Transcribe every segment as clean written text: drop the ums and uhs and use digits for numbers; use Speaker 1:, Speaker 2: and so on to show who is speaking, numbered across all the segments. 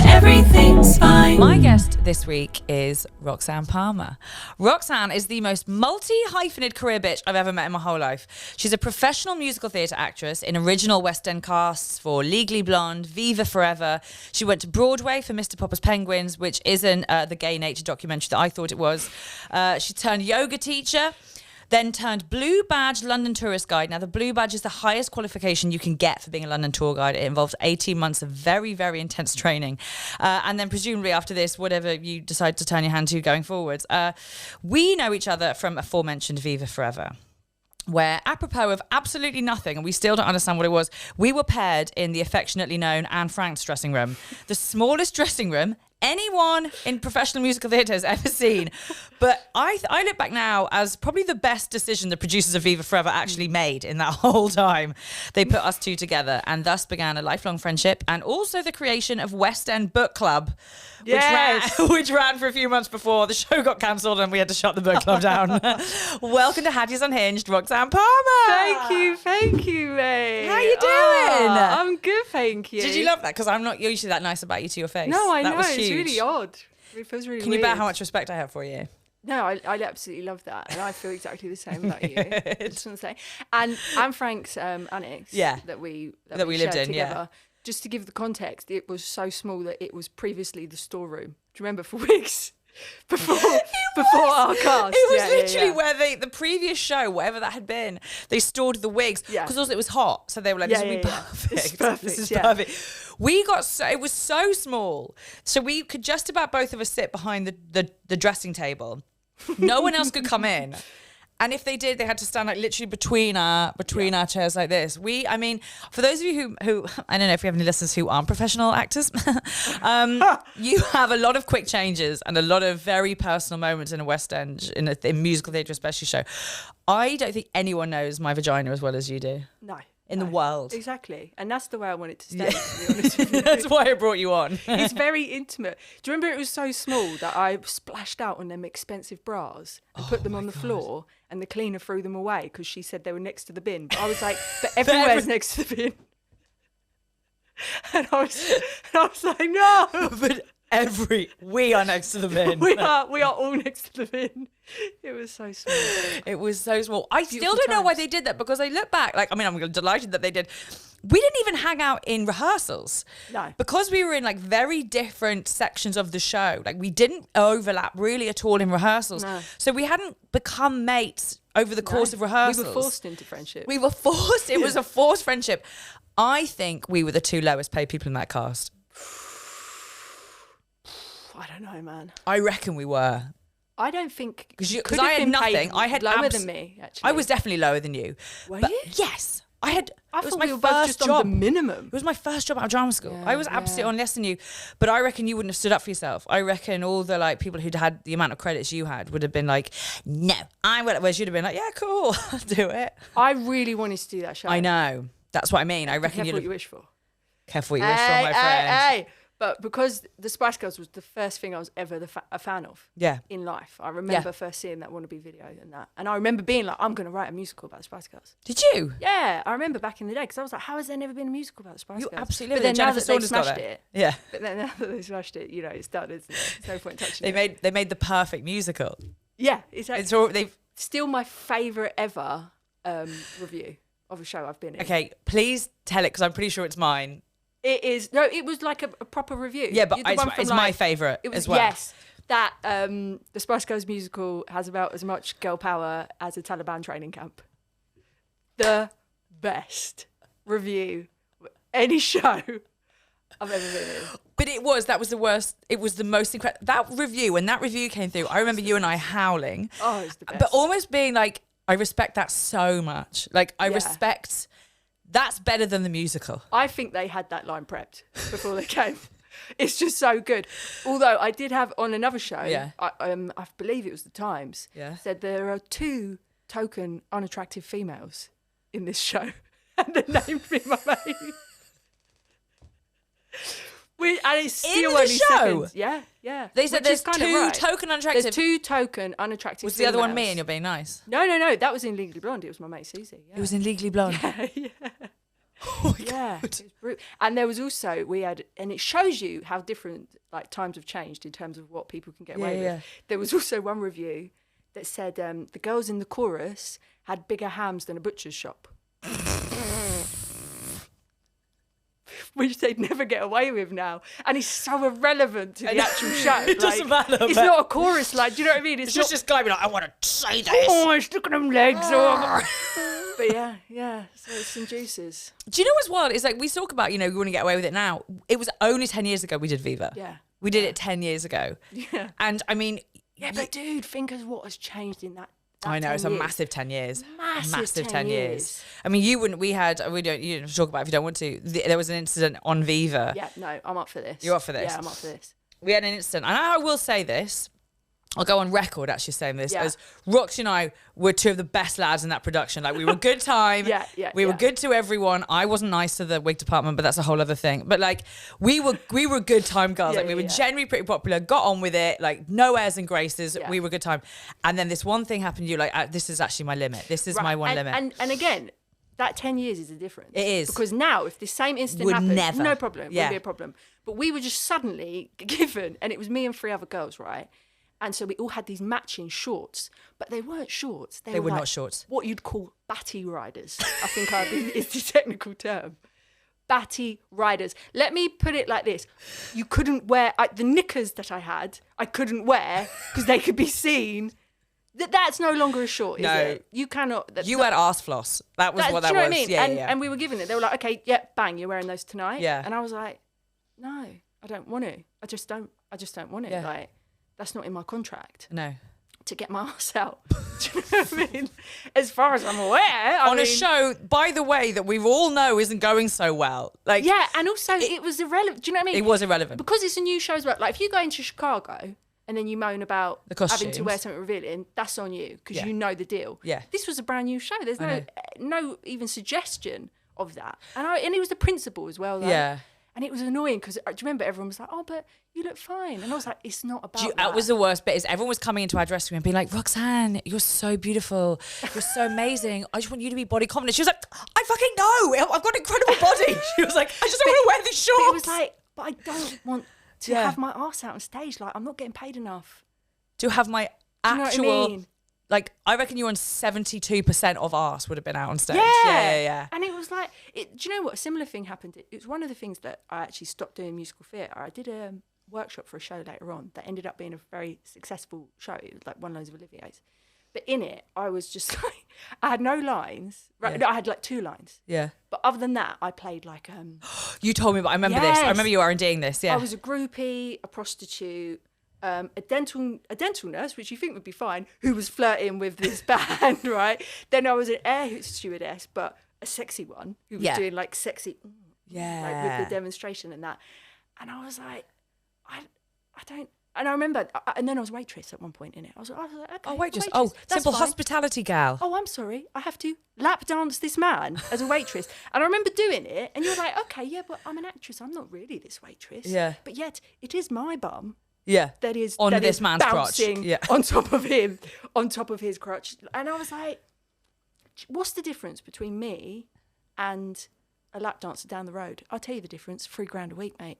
Speaker 1: Everything's fine.
Speaker 2: My guest this week is ROXANNE Palmer. ROXANNE is the most multi-hyphenate career bitch I've ever met in my whole life. She's a professional musical theatre actress in original West End casts for Legally Blonde, Viva Forever. She went to Broadway for Mr. Popper's Penguins, which isn't the gay nature documentary that I thought it was. She turned yoga teacher, then turned Blue Badge London Tourist Guide. Now, the Blue Badge is the highest qualification you can get for being a London tour guide. It involves 18 months of very, very intense training. And then presumably after this, whatever you decide to turn your hand to going forwards. We know each other from aforementioned Viva Forever, where apropos of absolutely nothing, and we still don't understand what it was, we were paired in the affectionately known Anne Frank's dressing room, the smallest dressing room anyone in professional musical theatre has ever seen. But I look back now as probably the best decision the producers of Viva Forever actually made in that whole time. They put us two together, and thus began a lifelong friendship, and also the creation of West End Book Club, which ran for a few months before the show got cancelled and we had to shut the book club down. Welcome to Hatty's Unhinged, ROXANNE Palmer.
Speaker 3: Thank you, mate.
Speaker 2: How you doing?
Speaker 3: I'm good, thank you.
Speaker 2: Did you love that? Because I'm not usually that nice about you to your face.
Speaker 3: No, I
Speaker 2: that
Speaker 3: know,
Speaker 2: was
Speaker 3: it's
Speaker 2: huge.
Speaker 3: really odd. It feels really
Speaker 2: Can
Speaker 3: weird.
Speaker 2: you bet how much respect I have for you?
Speaker 3: No, I absolutely love that, and I feel exactly the same about you. I just want to say, and Anne Frank's annex, that we
Speaker 2: lived
Speaker 3: shared
Speaker 2: in,
Speaker 3: together. Just to give the context, it was so small that it was previously the storeroom. Do you remember for weeks before our cast?
Speaker 2: It was literally where the previous show, whatever that had been, they stored the wigs because also it was hot, so they were like, "This will be perfect.
Speaker 3: This is perfect.
Speaker 2: This is perfect." It was so small, so we could just about both of us sit behind the dressing table. No one else could come in. And if they did, they had to stand like literally between our chairs like this. I mean, for those of you who I don't know if we have any listeners who aren't professional actors, you have a lot of quick changes and a lot of very personal moments in a West End, in musical theatre especially show. I don't think anyone knows my vagina as well as you do.
Speaker 3: No.
Speaker 2: In the world.
Speaker 3: Exactly. And that's the way I want it to stay, to be honest with you.
Speaker 2: That's why I brought you on.
Speaker 3: It's very intimate. Do you remember it was so small that I splashed out on them expensive bras and put them on the floor, and the cleaner threw them away because she said they were next to the bin. But I was like, but everywhere's next to the bin. And I was like, no.
Speaker 2: But we are next to the bin.
Speaker 3: We are all next to the bin. It was so small.
Speaker 2: It was so small. I still don't know why they did that, because I look back, I'm delighted that they did. We didn't even hang out in rehearsals.
Speaker 3: No.
Speaker 2: Because we were in like very different sections of the show. Like we didn't overlap really at all in rehearsals.
Speaker 3: No.
Speaker 2: So we hadn't become mates over the course of rehearsals.
Speaker 3: We were forced into friendship.
Speaker 2: It was a forced friendship. I think we were the two lowest paid people in that cast.
Speaker 3: I don't know, man.
Speaker 2: I reckon we were.
Speaker 3: I don't think
Speaker 2: because I had nothing. I had
Speaker 3: lower than me. Actually,
Speaker 2: I was definitely lower than you.
Speaker 3: Were you?
Speaker 2: Yes, I had.
Speaker 3: I
Speaker 2: it was
Speaker 3: thought
Speaker 2: my
Speaker 3: we were both
Speaker 2: first
Speaker 3: just
Speaker 2: job.
Speaker 3: on the minimum.
Speaker 2: It was my first job out of drama school.
Speaker 3: Yeah,
Speaker 2: I was absolutely on less than you, but I reckon you wouldn't have stood up for yourself. I reckon all the like people who'd had the amount of credits you had would have been like, no, I will. Whereas you'd have been like, yeah, cool, I'll do it.
Speaker 3: I really wanted to do that show.
Speaker 2: I know. That's what I mean. I reckon
Speaker 3: Careful
Speaker 2: you'd
Speaker 3: what
Speaker 2: have.
Speaker 3: you wish for.
Speaker 2: Careful what you wish for, my friend.
Speaker 3: But because the Spice Girls was the first thing I was ever a fan of in life. I remember first seeing that Wannabe video and I remember being like, I'm going to write a musical about the Spice Girls.
Speaker 2: Did you?
Speaker 3: Yeah, I remember back in the day because I was like, how has there never been a musical about the Spice Girls?
Speaker 2: You absolutely.
Speaker 3: But then now that they
Speaker 2: Saunders
Speaker 3: smashed it.
Speaker 2: Yeah.
Speaker 3: But then now that they smashed it, it's done, isn't it? There's no point touching it.
Speaker 2: They made the perfect musical.
Speaker 3: Yeah, exactly.
Speaker 2: They've
Speaker 3: still my favourite ever review of a show I've been in.
Speaker 2: Okay, please tell it because I'm pretty sure it's mine.
Speaker 3: It was like a proper review.
Speaker 2: Yeah, but it's my favourite as well.
Speaker 3: Yes, that the Spice Girls musical has about as much girl power as a Taliban training camp. The best review of any show I've ever been in.
Speaker 2: But that was the worst. It was the most incredible. That review, when that review came through, I remember you and I howling.
Speaker 3: Oh, it's the best.
Speaker 2: But almost being like, I respect that so much. Like, I respect... That's better than the musical.
Speaker 3: I think they had that line prepped before they came. It's just so good. Although I did have on another show, I believe it was The Times, said there are 2 token unattractive females in this show. And they named me my mate. And it's still
Speaker 2: the
Speaker 3: only
Speaker 2: show?
Speaker 3: seconds. Yeah, yeah.
Speaker 2: They said
Speaker 3: Which is
Speaker 2: there's
Speaker 3: kinda
Speaker 2: two
Speaker 3: right.
Speaker 2: token unattractive.
Speaker 3: There's 2 token unattractive.
Speaker 2: Was the other one me
Speaker 3: females.
Speaker 2: and you're being nice?
Speaker 3: No. That was in Legally Blonde. It was my mate Susie. Yeah.
Speaker 2: It was in Legally Blonde.
Speaker 3: yeah.
Speaker 2: Oh my
Speaker 3: Yeah,
Speaker 2: God.
Speaker 3: it was brutal. And there was also and it shows you how different like times have changed in terms of what people can get away
Speaker 2: Yeah.
Speaker 3: with. There was also one review that said the girls in the chorus had bigger hams than a butcher's shop, which they'd never get away with now. And it's so irrelevant to the actual show.
Speaker 2: It doesn't matter,
Speaker 3: It's
Speaker 2: but-
Speaker 3: not a chorus line. Do you know what I mean?
Speaker 2: It's just this guy being like, I want to say this.
Speaker 3: Oh, look at them legs. But yeah. So it's some juices.
Speaker 2: Do you know what's wild? It's like we talk about, we want to get away with it now. It was only 10 years ago we did Viva.
Speaker 3: Yeah.
Speaker 2: We did it 10 years ago.
Speaker 3: Yeah.
Speaker 2: And I mean,
Speaker 3: Yeah, but dude, think of what has changed in that.
Speaker 2: I know,
Speaker 3: 10
Speaker 2: it's a
Speaker 3: years.
Speaker 2: massive 10 years.
Speaker 3: Massive
Speaker 2: 10 years. I mean, you don't have to talk about it if you don't want to. There was an incident on Viva.
Speaker 3: Yeah, no, I'm up for this.
Speaker 2: You're up for this?
Speaker 3: Yeah, I'm up for this.
Speaker 2: We had an incident, and I will say this. I'll go on record actually saying this,
Speaker 3: Yeah.
Speaker 2: as Rox and I were 2 of the best lads in that production. Like, we were a good time. We were good to everyone. I wasn't nice to the wig department, but that's a whole other thing. But like, we were good time girls. We were generally pretty popular, got on with it, like no airs and graces.
Speaker 3: Yeah.
Speaker 2: We were good time. And then this one thing happened, you're like, this is actually my limit. This is my one limit.
Speaker 3: And again, that 10 years is a difference.
Speaker 2: It is.
Speaker 3: Because now, if the same incident
Speaker 2: Would
Speaker 3: happened,
Speaker 2: never.
Speaker 3: no problem.
Speaker 2: Yeah.
Speaker 3: Wouldn't be a problem. But we were just suddenly given, and it was me and 3 other girls, right? And so we all had these matching shorts, but they weren't shorts. They were
Speaker 2: not
Speaker 3: like
Speaker 2: shorts.
Speaker 3: What you'd call batty riders, I think is the technical term. Batty riders. Let me put it like this. You couldn't wear, the knickers that I had, I couldn't wear because they could be seen. That's no longer a short, is it? You cannot.
Speaker 2: You had arse floss. That was what that
Speaker 3: do you
Speaker 2: was.
Speaker 3: know what I mean?
Speaker 2: Yeah,
Speaker 3: and we were given it. They were like, okay, yeah, bang, you're wearing those tonight.
Speaker 2: Yeah.
Speaker 3: And I was like, no, I don't want to. I just don't want it.
Speaker 2: Yeah.
Speaker 3: Like, that's not in my contract.
Speaker 2: No.
Speaker 3: To get my ass out. Do you know what I mean? As far as I'm aware.
Speaker 2: On a show, by the way, that we all know isn't going so well. Like,
Speaker 3: yeah, and also it was irrelevant. Do you know what I mean?
Speaker 2: It was irrelevant.
Speaker 3: Because it's a new show as well. Like, if you go into Chicago and then you moan about
Speaker 2: The
Speaker 3: having
Speaker 2: costumes.
Speaker 3: to wear something revealing, that's on you because
Speaker 2: Yeah.
Speaker 3: you know the deal.
Speaker 2: Yeah.
Speaker 3: This was a brand new show. There's
Speaker 2: I
Speaker 3: no even suggestion of that. And it was the principal as well. Though.
Speaker 2: Yeah.
Speaker 3: And it was annoying because do you remember everyone was like, "Oh, but you look fine," and I was like, "It's not about that."
Speaker 2: That was the worst bit. Is everyone was coming into our dressing room and being like, "Roxanne, you're so beautiful. You're so amazing. I just want you to be body confident." She was like, "I fucking know. I've got an incredible body." She was like, "I just don't want to wear these shorts."
Speaker 3: But it was like, but I don't want to
Speaker 2: Yeah.
Speaker 3: have my arse out on stage. Like, I'm not getting paid enough.
Speaker 2: to have my
Speaker 3: Do you know
Speaker 2: actual,
Speaker 3: what I mean?
Speaker 2: like, I reckon you on 72% of arse would have been out on stage.
Speaker 3: Yeah. And it was like, do you know what? A similar thing happened. It was one of the things that I actually stopped doing musical theatre. I did a workshop for a show later on that ended up being a very successful show. It was like one of those of Olivier's. But in it, I was just like, I had no lines. Right?
Speaker 2: Yeah.
Speaker 3: No, I had like 2 lines.
Speaker 2: Yeah.
Speaker 3: But other than that, I played like
Speaker 2: You told me, but I remember this. I
Speaker 3: Yes.
Speaker 2: remember you R&D'ing this. Yeah.
Speaker 3: I was a groupie, a prostitute, a dental nurse, which you think would be fine, who was flirting with this band, right? Then I was an air stewardess, but a sexy one who was
Speaker 2: Yeah.
Speaker 3: doing like sexy, like with the demonstration and that. And I was like, I don't. And I remember, and then I was waitress at one point in it. I was like, okay,
Speaker 2: Oh, waitress.
Speaker 3: that's
Speaker 2: Simple
Speaker 3: fine.
Speaker 2: hospitality gal.
Speaker 3: Oh, I'm sorry. I have to lap dance this man as a waitress. And I remember doing it, and you're like, okay, yeah, but I'm an actress. I'm not really this waitress.
Speaker 2: Yeah.
Speaker 3: But yet, it is my bum
Speaker 2: Yeah.
Speaker 3: that is
Speaker 2: On
Speaker 3: that
Speaker 2: this
Speaker 3: is
Speaker 2: man's crotch.
Speaker 3: bouncing
Speaker 2: Yeah.
Speaker 3: on top of him, on top of his crotch. And I was like, what's the difference between me and a lap dancer down the road? I'll tell you the difference. $3,000 a week, mate.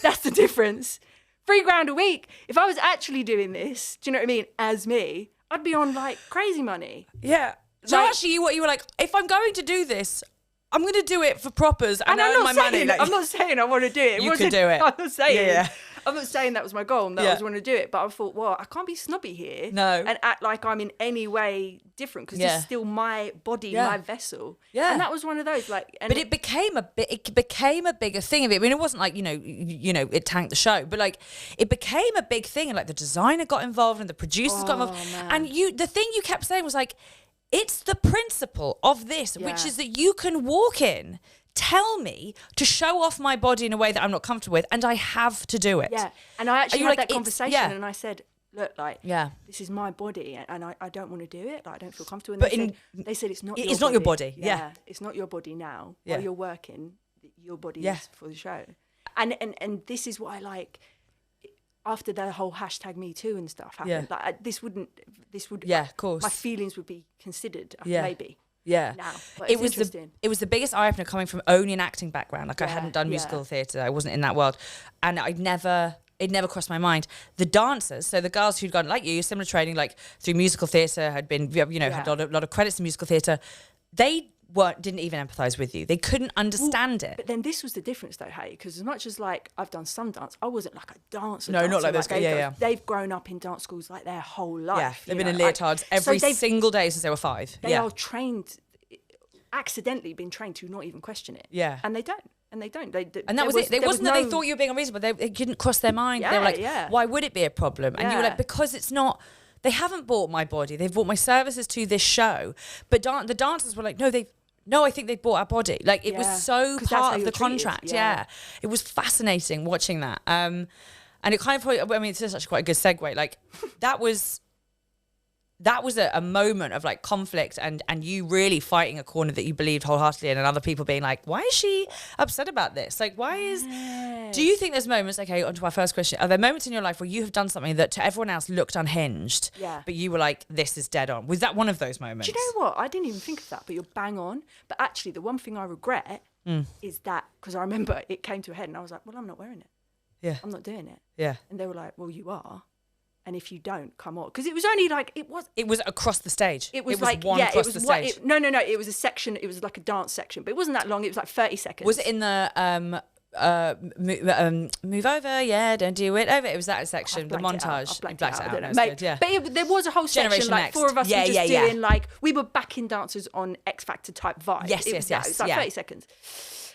Speaker 3: That's the difference. $3,000 a week. If I was actually doing this, do you know what I mean? As me, I'd be on like crazy money.
Speaker 2: Yeah. So
Speaker 3: Like-
Speaker 2: actually, what you were like, if I'm going to do this, I'm going to do it for proppers and
Speaker 3: And I'm
Speaker 2: earn my
Speaker 3: not
Speaker 2: money.
Speaker 3: saying,
Speaker 2: Like,
Speaker 3: I'm not saying I want to do it.
Speaker 2: You could do it.
Speaker 3: I'm not saying.
Speaker 2: Yeah.
Speaker 3: I'm not saying that was my goal and that I was want to do it. But I thought, well, I can't be snobby here.
Speaker 2: No.
Speaker 3: And act like I'm in any way different because this
Speaker 2: Yeah.
Speaker 3: is still my body,
Speaker 2: Yeah.
Speaker 3: my vessel.
Speaker 2: Yeah.
Speaker 3: And that was one of those like. And
Speaker 2: but it became a bigger thing of it. I mean, it wasn't like, it tanked the show, but like it became a big thing. And like the designer got involved and the producers got involved.
Speaker 3: man.
Speaker 2: And the thing you kept saying was like, it's the principle of this, which
Speaker 3: Yeah.
Speaker 2: is that you can walk in, tell me to show off my body in a way that I'm not comfortable with, and I have to do it.
Speaker 3: Yeah. And I actually
Speaker 2: you
Speaker 3: had
Speaker 2: like,
Speaker 3: that
Speaker 2: it's-
Speaker 3: conversation
Speaker 2: yeah.
Speaker 3: and I said, look, like,
Speaker 2: Yeah.
Speaker 3: this is my body and I don't want to do it. Like, I don't feel comfortable. And
Speaker 2: But
Speaker 3: they said it's not your
Speaker 2: it's
Speaker 3: body.
Speaker 2: not your body. Yeah.
Speaker 3: It's not your body now.
Speaker 2: Yeah.
Speaker 3: While you're working, your body
Speaker 2: Yeah.
Speaker 3: is for the show. And this is what I like. After the whole hashtag Me Too and stuff happened, like this would,
Speaker 2: of course.
Speaker 3: my feelings would be considered, maybe.
Speaker 2: Yeah,
Speaker 3: now, but it was
Speaker 2: the biggest eye opener coming from only an acting background. Like I hadn't done musical theatre, I wasn't in that world, and it never crossed my mind. The dancers, so the girls who'd gone like you, similar training, like through musical theatre, had been had a lot of credits in musical theatre. They didn't even empathise with you. They couldn't understand it.
Speaker 3: But then this was the difference though, hey, because as much as like I've done some dance, I wasn't like a dancer.
Speaker 2: No, not like those guys.
Speaker 3: They've grown up in dance schools like their whole life.
Speaker 2: Yeah, they've been in leotards every single day since they were 5.
Speaker 3: They are trained, accidentally been trained to not even question it.
Speaker 2: Yeah.
Speaker 3: And they don't. And
Speaker 2: that was it. It wasn't that they thought you were being unreasonable. It didn't cross their mind. They were like, why would it be a problem? And you were like, because it's not. They haven't bought my body. They've bought my services to this show. But the dancers were like, no, I think they bought our body. Like it was so part of the contract. Yeah. It was fascinating watching that. And it kind of probably, I mean, it's actually quite a good segue. Like that was a moment of like conflict and you really fighting a corner that you believed wholeheartedly in, and other people being like, why is she upset about this? Like, do you think there's moments, okay, on to our first question, are there moments in your life where you have done something that to everyone else looked unhinged, but you were like, this is dead on? Was that one of those moments?
Speaker 3: Do you know what? I didn't even think of that, but you're bang on. But actually, the one thing I regret is that, because I remember it came to a head and I was like, well, I'm not wearing it.
Speaker 2: Yeah.
Speaker 3: I'm not doing it.
Speaker 2: Yeah.
Speaker 3: And they were like, well, you are. And if you don't, come on. Because it was only like, it was
Speaker 2: across the stage.
Speaker 3: It was
Speaker 2: like, one across the stage.
Speaker 3: No. It was a section. It was like a dance section, but it wasn't that long. It was like 30 seconds.
Speaker 2: Was it in the move over? Yeah, don't do it over. It was that section, the montage.
Speaker 3: I blacked it out.
Speaker 2: Mate, yeah.
Speaker 3: But there was a whole section,
Speaker 2: Generation
Speaker 3: like
Speaker 2: Next.
Speaker 3: 4 of us were just doing like, we were backing dancers on X Factor type vibe.
Speaker 2: Yes.
Speaker 3: It was like 30 seconds.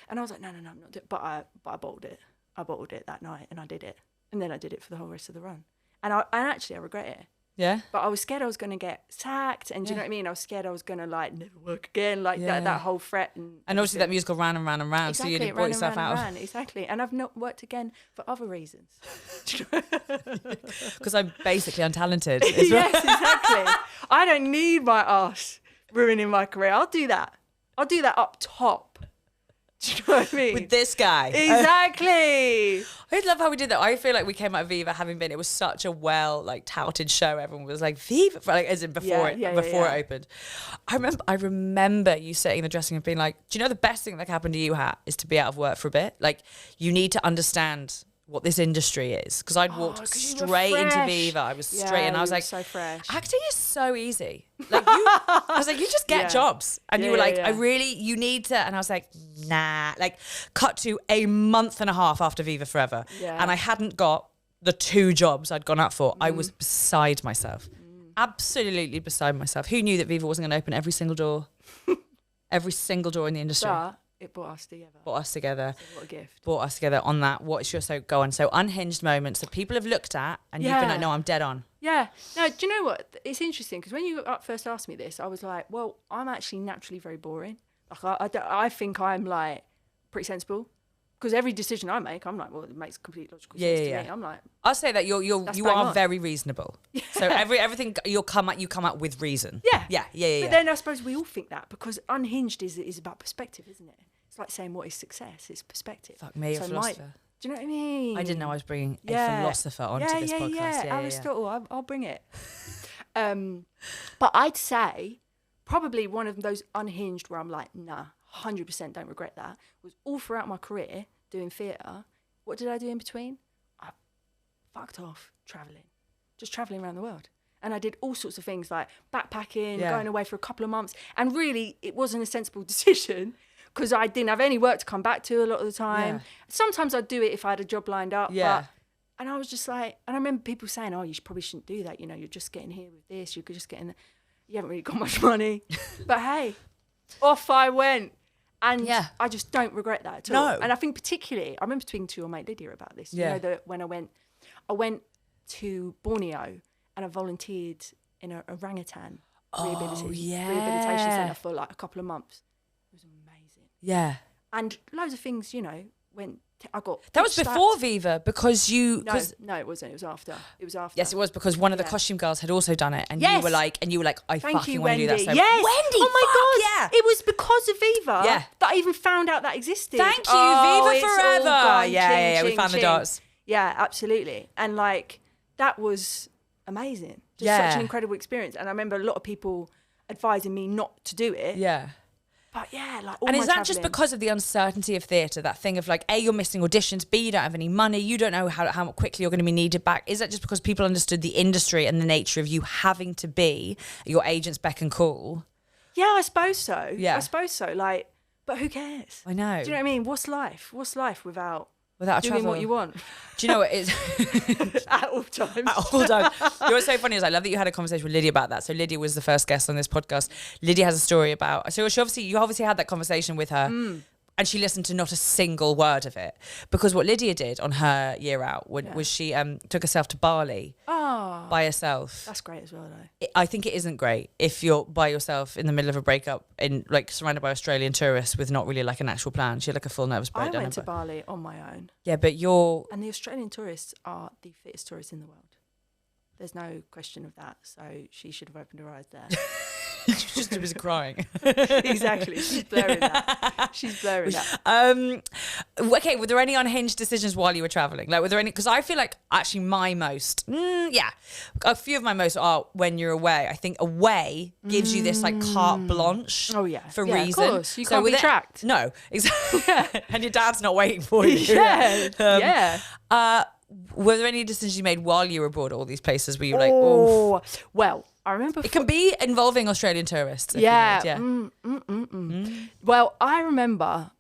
Speaker 3: And I was like, no, I'm not doing it. But I bottled it. I bottled it that night and I did it. And then I did it for the whole rest of the run. And actually I regret it.
Speaker 2: Yeah.
Speaker 3: But I was scared I was going to get sacked. And do you know what I mean? I was scared I was going to like never work again. Like that whole thret. And
Speaker 2: obviously that musical ran and ran and ran.
Speaker 3: Exactly,
Speaker 2: so you brought yourself out of.
Speaker 3: Exactly. And I've not worked again for other reasons.
Speaker 2: Because I'm basically untalented.
Speaker 3: Yes, exactly. I don't need my ass ruining my career. I'll do that up top. Do you know what I mean?
Speaker 2: With this guy.
Speaker 3: Exactly.
Speaker 2: I love how we did that. I feel like we came out of Viva having been, it was such a touted show. Everyone was like, Viva, like, as in before it opened. I remember you sitting in the dressing room being like, do you know the best thing that happened to you, Hat, is to be out of work for a bit? Like, you need to understand what this industry is, because I'd walked straight into Viva. I was straight, and I was like,
Speaker 3: so fresh.
Speaker 2: Acting is so easy. Like I was like, you just get jobs, and you were like, you need to, and I was like, nah. Like, cut to a month and a half after Viva Forever, and I hadn't got the 2 jobs I'd gone up for. I was beside myself, absolutely beside myself. Who knew that Viva wasn't going to open every single door, every single door in the industry?
Speaker 3: But it brought us together.
Speaker 2: So
Speaker 3: what a gift.
Speaker 2: Brought us together on that. What's your so unhinged moments that people have looked at and you've been like, no, I'm dead on.
Speaker 3: Yeah. No, do you know what? It's interesting because when you first asked me this, I was like, well, I'm actually naturally very boring. Like I think I'm like pretty sensible. Because every decision I make, I'm like, well, it makes complete logical sense to me. I'm like,
Speaker 2: I'll say that you are very reasonable. So everything you come up with reason.
Speaker 3: Yeah. But then I suppose we all think that, because Unhinged is about perspective, isn't it? It's like saying, what is success? It's perspective.
Speaker 2: Fuck me, a philosopher.
Speaker 3: Do you know what I mean?
Speaker 2: I didn't know I was bringing a philosopher onto this podcast.
Speaker 3: Yeah, Aristotle, I'll bring it. But I'd say probably one of those Unhinged where I'm like, nah, 100% don't regret that, was all throughout my career doing theatre. What did I do in between? I fucked off just travelling around the world. And I did all sorts of things like backpacking, going away for a couple of months. And really, it wasn't a sensible decision because I didn't have any work to come back to a lot of the time. Sometimes I'd do it if I had a job lined up. And I was just like, and I remember people saying, oh, probably shouldn't do that. You know, you're just getting here with this. You could just get in there. You haven't really got much money. But hey, off I went. And I just don't regret that at all. And I think particularly, I remember speaking to your mate Lydia about this. You know, that when I went to Borneo and I volunteered in a orangutan rehabilitation centre for like a couple of months. It was amazing.
Speaker 2: Yeah.
Speaker 3: And loads of things, you know, went I got
Speaker 2: That was
Speaker 3: stabbed.
Speaker 2: before Viva because you.
Speaker 3: No, it wasn't. It was after. It was after.
Speaker 2: Yes, it was because one of the costume girls had also done it, and you
Speaker 3: Yes.
Speaker 2: were like, I
Speaker 3: Thank
Speaker 2: fucking
Speaker 3: you,
Speaker 2: want to do that.
Speaker 3: Wendy.
Speaker 2: So
Speaker 3: Yes.
Speaker 2: Wendy,
Speaker 3: Oh my
Speaker 2: fuck
Speaker 3: God. It was because of Viva
Speaker 2: Yeah.
Speaker 3: that I even found out that existed.
Speaker 2: Thank you,
Speaker 3: Oh,
Speaker 2: Viva
Speaker 3: it's all
Speaker 2: forever.
Speaker 3: gone.
Speaker 2: Yeah,
Speaker 3: Ching,
Speaker 2: we found the
Speaker 3: ching.
Speaker 2: dots.
Speaker 3: Yeah, absolutely. And like that was amazing. Just
Speaker 2: Yeah.
Speaker 3: such an incredible experience. And I remember a lot of people advising me not to do it.
Speaker 2: Yeah.
Speaker 3: But yeah, like all
Speaker 2: And
Speaker 3: my
Speaker 2: is that just
Speaker 3: travelling-
Speaker 2: because of the uncertainty of theatre? That thing of like, A, you're missing auditions, B, you don't have any money, you don't know how quickly you're going to be needed back. Is that just because people understood the industry and the nature of you having to be your agent's beck and call?
Speaker 3: Yeah, I suppose so.
Speaker 2: Yeah.
Speaker 3: I suppose so. Like, but who cares?
Speaker 2: I know.
Speaker 3: Do you know what I mean? What's life? What's life without
Speaker 2: Without
Speaker 3: doing
Speaker 2: travel.
Speaker 3: what you want
Speaker 2: Do you know what it is?
Speaker 3: at all times?
Speaker 2: At all times. You know what's so funny is I love that you had a conversation with Lydia about that. So Lydia was the first guest on this podcast. Lydia has a story about. So you obviously had that conversation with her, and she listened to not a single word of it because what Lydia did on her year out was she took herself to Bali
Speaker 3: Oh,
Speaker 2: by herself.
Speaker 3: that's great as well, though.
Speaker 2: I think it isn't great if you're by yourself in the middle of a breakup in like surrounded by Australian tourists with not really like an actual plan. She had like a full nervous
Speaker 3: I
Speaker 2: breakdown.
Speaker 3: went to Bali on my own,
Speaker 2: Yeah, but you're
Speaker 3: and the Australian tourists are the fittest tourists in the world. There's no question of that. So she should have opened her eyes there.
Speaker 2: just too busy crying.
Speaker 3: Exactly. She's blurring that. She's blurring that.
Speaker 2: Okay, were there any unhinged decisions while you were traveling? Like, were there any? Because I feel like actually my most, a few of my most are when you're away. I think away gives you this like carte blanche.
Speaker 3: Oh, yeah.
Speaker 2: for
Speaker 3: Yeah, of
Speaker 2: reason.
Speaker 3: course. You can't
Speaker 2: were
Speaker 3: be tracked.
Speaker 2: No, exactly. And your dad's not waiting for you.
Speaker 3: Yeah. Yeah.
Speaker 2: Were there any decisions you made while you were abroad at all these places where you were like, oh,
Speaker 3: Well, I remember.
Speaker 2: it can be involving Australian tourists. if you
Speaker 3: Yeah.
Speaker 2: need,
Speaker 3: Well, I remember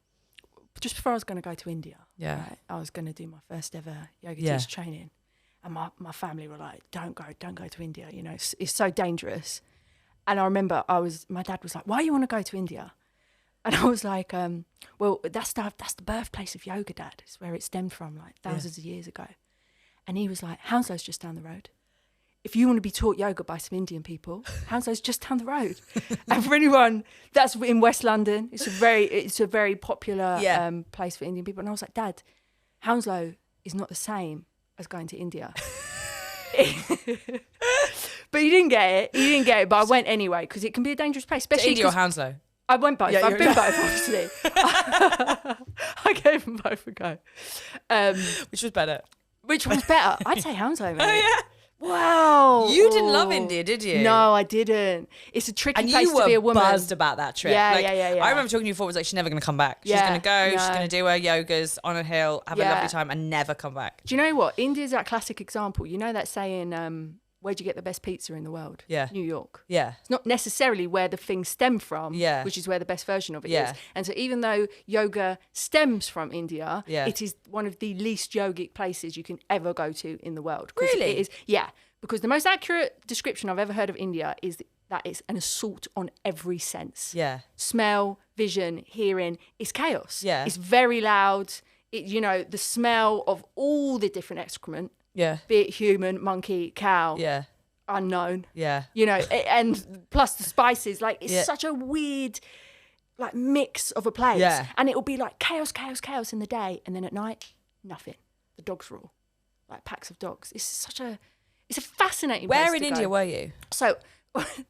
Speaker 3: just before I was going to go to India.
Speaker 2: Yeah.
Speaker 3: Right, I was going to do my first ever yoga
Speaker 2: Yeah.
Speaker 3: teacher training, and my family were like, "Don't go to India. You know, it's so dangerous." And I remember my dad was like, "Why do you want to go to India?" And I was like, "Well, that's the birthplace of yoga, Dad. It's where it stemmed from, like thousands of years ago." And he was like, "Hounslows just down the road. If you want to be taught yoga by some Indian people, Hounslows just down the road." And for anyone that's in West London, it's a very popular place for Indian people. And I was like, "Dad, Hounslow is not the same as going to India." But he didn't get it. But I went anyway because it can be a dangerous place, especially
Speaker 2: India or
Speaker 3: 'cause
Speaker 2: Hounslow?
Speaker 3: I went both.
Speaker 2: Yeah,
Speaker 3: I've been both, obviously. I gave them both a go.
Speaker 2: Which was better?
Speaker 3: Which one's better? I'd say Hounslow, mate.
Speaker 2: Oh, yeah.
Speaker 3: Wow.
Speaker 2: You didn't love
Speaker 3: Ooh.
Speaker 2: India, did you?
Speaker 3: No, I didn't. It's a tricky
Speaker 2: And
Speaker 3: place
Speaker 2: you were
Speaker 3: to be a woman.
Speaker 2: buzzed about that trip.
Speaker 3: Yeah,
Speaker 2: Like,
Speaker 3: yeah.
Speaker 2: I remember talking to you before. It was like she's never going to come back. She's
Speaker 3: Yeah,
Speaker 2: going to go. She's
Speaker 3: no.
Speaker 2: going to do her yogas on a hill, have a
Speaker 3: Yeah.
Speaker 2: lovely time, and never come back.
Speaker 3: Do you know what? India's that classic example. You know that saying, where'd you get the best pizza in the world?
Speaker 2: Yeah.
Speaker 3: New York.
Speaker 2: Yeah.
Speaker 3: It's not necessarily where the thing stemmed from,
Speaker 2: Yeah.
Speaker 3: which is where the best version of it
Speaker 2: Yeah.
Speaker 3: is. And so even though yoga stems from India,
Speaker 2: Yeah.
Speaker 3: it is one of the least yogic places you can ever go to in the world. 'Cause
Speaker 2: Really?
Speaker 3: It is, yeah. Because the most accurate description I've ever heard of India is that it's an assault on every sense.
Speaker 2: Yeah.
Speaker 3: Smell, vision, hearing, it's chaos.
Speaker 2: Yeah.
Speaker 3: It's very loud. The smell of all the different excrement,
Speaker 2: Yeah.
Speaker 3: be it human, monkey, cow,
Speaker 2: Yeah.
Speaker 3: unknown.
Speaker 2: Yeah.
Speaker 3: And plus the spices, like it's
Speaker 2: Yeah.
Speaker 3: such a weird like mix of a place.
Speaker 2: Yeah.
Speaker 3: And it'll be like chaos in the day, and then at night, nothing. The dogs rule. Like packs of dogs. It's a fascinating place
Speaker 2: Where in
Speaker 3: to
Speaker 2: India
Speaker 3: go.
Speaker 2: were you?
Speaker 3: So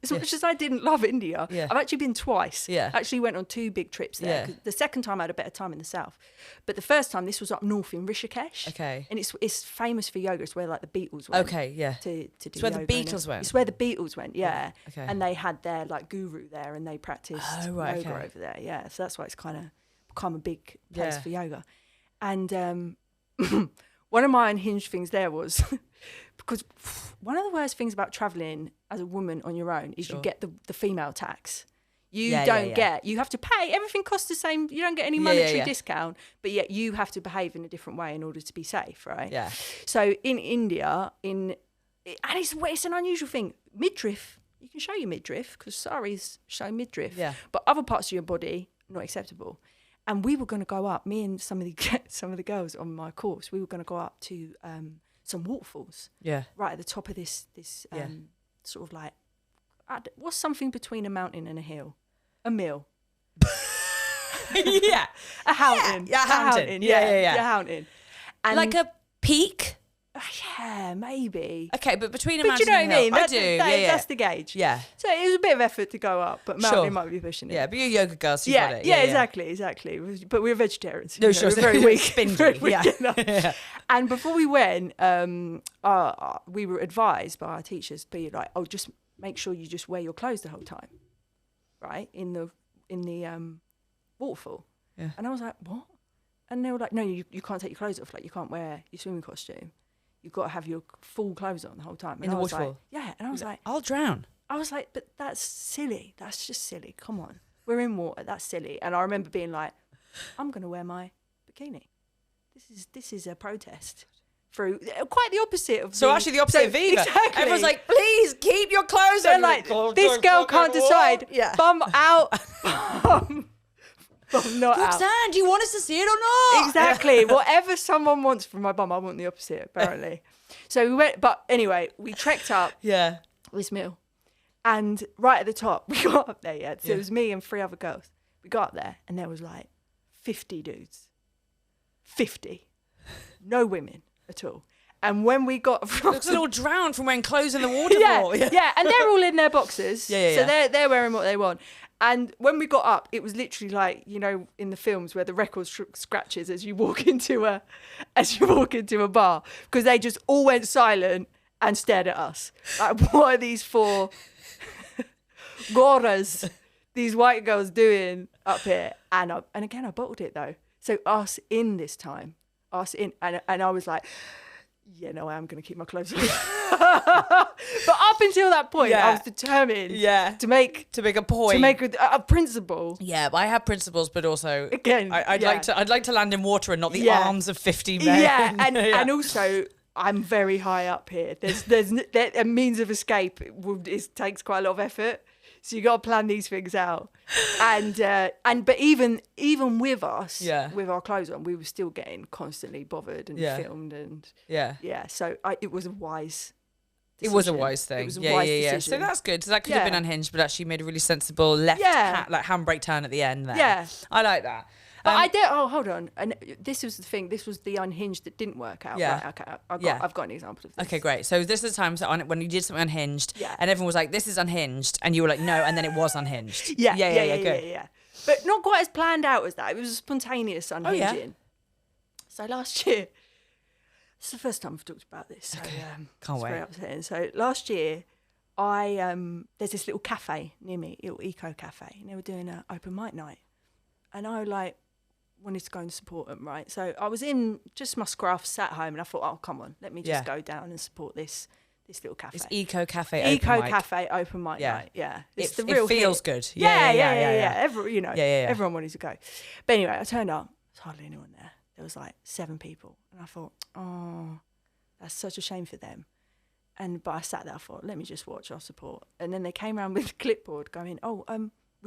Speaker 3: as much as I didn't love India,
Speaker 2: Yeah.
Speaker 3: I've actually been twice.
Speaker 2: Yeah.
Speaker 3: I actually went on 2 big trips there.
Speaker 2: Yeah.
Speaker 3: 'Cause the second time I had a better time in the south. But the first time, this was up north in Rishikesh.
Speaker 2: Okay.
Speaker 3: And it's famous for yoga. It's where like the Beatles went.
Speaker 2: Okay, yeah.
Speaker 3: To do
Speaker 2: It's where the
Speaker 3: yoga and
Speaker 2: Beatles went?
Speaker 3: It's where the Beatles went, yeah.
Speaker 2: Okay.
Speaker 3: And they had their like guru there, and they practiced
Speaker 2: Oh, right,
Speaker 3: yoga
Speaker 2: okay.
Speaker 3: over there. Yeah. So that's why it's kind of become a big place
Speaker 2: Yeah.
Speaker 3: for yoga. And one of my unhinged things there was because one of the worst things about traveling as a woman on your own is
Speaker 2: Sure.
Speaker 3: you get the female tax. You
Speaker 2: Yeah,
Speaker 3: don't
Speaker 2: yeah.
Speaker 3: get, you have to pay, everything costs the same, you don't get any
Speaker 2: Yeah,
Speaker 3: monetary
Speaker 2: yeah.
Speaker 3: discount, but yet you have to behave in a different way in order to be safe, right?
Speaker 2: Yeah.
Speaker 3: So in India, and it's an unusual thing, midriff, you can show your midriff because saris show midriff,
Speaker 2: Yeah.
Speaker 3: but other parts of your body, not acceptable. And we were going to go up, me and some of the girls on my course, we were going to go up to some waterfalls
Speaker 2: Yeah.
Speaker 3: right at the top of this
Speaker 2: Yeah.
Speaker 3: sort of like, what's something between a mountain and a hill? A mill.
Speaker 2: Yeah.
Speaker 3: A Hountain.
Speaker 2: Yeah,
Speaker 3: A
Speaker 2: Hountain. Yeah.
Speaker 3: A Hountain. And
Speaker 2: Like a peak?
Speaker 3: yeah, maybe.
Speaker 2: Okay, but between a
Speaker 3: But
Speaker 2: mountain
Speaker 3: you know what I
Speaker 2: and a hill.
Speaker 3: mean?
Speaker 2: I do.
Speaker 3: That's the gauge.
Speaker 2: Yeah.
Speaker 3: So it was a bit of effort to go up, but mountain
Speaker 2: Sure.
Speaker 3: might be pushing it.
Speaker 2: Yeah, but you're a yoga girl, so you
Speaker 3: Yeah,
Speaker 2: got it.
Speaker 3: yeah, exactly. But we're vegetarians.
Speaker 2: No,
Speaker 3: you know,
Speaker 2: sure.
Speaker 3: we're very weak.
Speaker 2: Spindly,
Speaker 3: very weak
Speaker 2: yeah.
Speaker 3: enough.
Speaker 2: Yeah.
Speaker 3: And before we went, we were advised by our teachers to be like, oh, just make sure you just wear your clothes the whole time, right? In the waterfall.
Speaker 2: Yeah.
Speaker 3: And I was like, what? And they were like, no, you can't take your clothes off. Like, you can't wear your swimming costume. You've got to have your full clothes on the whole time. And
Speaker 2: In the
Speaker 3: I was
Speaker 2: waterfall?
Speaker 3: like, yeah. And I was like,
Speaker 2: I'll drown.
Speaker 3: but that's silly. That's just silly. Come on. We're in water. That's silly. And I remember being like, I'm going to wear my bikini. This is a protest. Through quite the opposite of
Speaker 2: So actually the opposite of Viva.
Speaker 3: Exactly.
Speaker 2: Everyone's like, please keep your clothes
Speaker 3: they're
Speaker 2: on.
Speaker 3: like,
Speaker 2: You're like,
Speaker 3: this girl can't decide.
Speaker 2: Yeah.
Speaker 3: Bum out, bum not out.
Speaker 2: Roxanne, do you want us to see it or not?
Speaker 3: Exactly. Whatever someone wants from my bum, I want the opposite, apparently. So we went, but anyway, we trekked up
Speaker 2: Yeah.
Speaker 3: this mill. And right at the top, we got up there, yeah. So it was me and 3 other girls. We got up there and there was like 50 dudes. 50. No women at all. And when we got
Speaker 2: Looks a little drowned from wearing clothes in the waterfall.
Speaker 3: yeah, and they're all in their boxes.
Speaker 2: Yeah.
Speaker 3: So they're wearing what they want. And when we got up, it was literally like, you know, in the films where the record scratches as you walk into a bar, because they just all went silent and stared at us. Like, what are these 4 goras, these white girls doing up here? And again, I bottled it though. So us in this time, and I was like, yeah, no, I am going to keep my clothes on. But up until that point, I was determined to make
Speaker 2: a point.
Speaker 3: To make a principle.
Speaker 2: Yeah, but I have principles, but also
Speaker 3: Again,
Speaker 2: I'd like to land in water and not the arms of 50 men.
Speaker 3: Yeah, and also I'm very high up here. There's a means of escape. It takes quite a lot of effort. So you got to plan these things out, but even with us, with our clothes on, we were still getting constantly bothered and filmed and So it was a wise decision.
Speaker 2: It was a wise thing.
Speaker 3: It was a wise decision.
Speaker 2: So that's good. So that could have been unhinged, but actually made a really sensible left handbrake turn at the end there.
Speaker 3: Yeah,
Speaker 2: I like that.
Speaker 3: But I did. Oh, hold on. And this was the thing. This was the unhinged that didn't work out.
Speaker 2: Yeah.
Speaker 3: Right, okay. I've got an example of this.
Speaker 2: Okay, great. So this is the time when you did something unhinged, and everyone was like, "This is unhinged," and you were like, "No," and then it was unhinged.
Speaker 3: Yeah.
Speaker 2: Good.
Speaker 3: Yeah. But not quite as planned out as that. It was a spontaneous unhinging. So last year, it's the first time I've talked about this. So,
Speaker 2: Can't wait.
Speaker 3: Very upsetting. So last year, there's this little cafe near me, little eco cafe, and they were doing an open mic night, and I wanted to go and support them, right? So I was in just my scruff, sat home, and I thought, oh, come on, let me just go down and support this little cafe.
Speaker 2: It's Eco Cafe open mic.
Speaker 3: Cafe open mic night, yeah. It's
Speaker 2: It feels good.
Speaker 3: Yeah. Everyone wanted to go. But anyway, I turned up, there's hardly anyone there. There was like 7 people. And I thought, oh, that's such a shame for them. But I sat there, I thought, let me just watch, I'll support. And then they came around with a clipboard going, oh,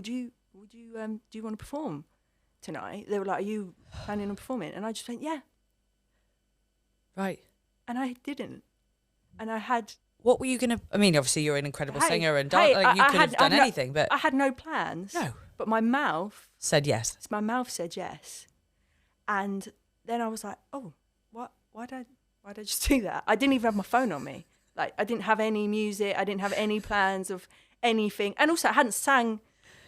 Speaker 3: do you want to perform tonight? They were like, are you planning on performing? And I just went, yeah.
Speaker 2: Right.
Speaker 3: And I didn't. And I had...
Speaker 2: What were you going to... I mean, obviously you're an incredible singer and
Speaker 3: you
Speaker 2: could have done anything, but...
Speaker 3: I had no plans.
Speaker 2: No.
Speaker 3: But my mouth...
Speaker 2: Said yes.
Speaker 3: My mouth said yes. And then I was like, oh, what? Why did I just do that? I didn't even have my phone on me. Like, I didn't have any music. I didn't have any plans of anything. And also I hadn't sang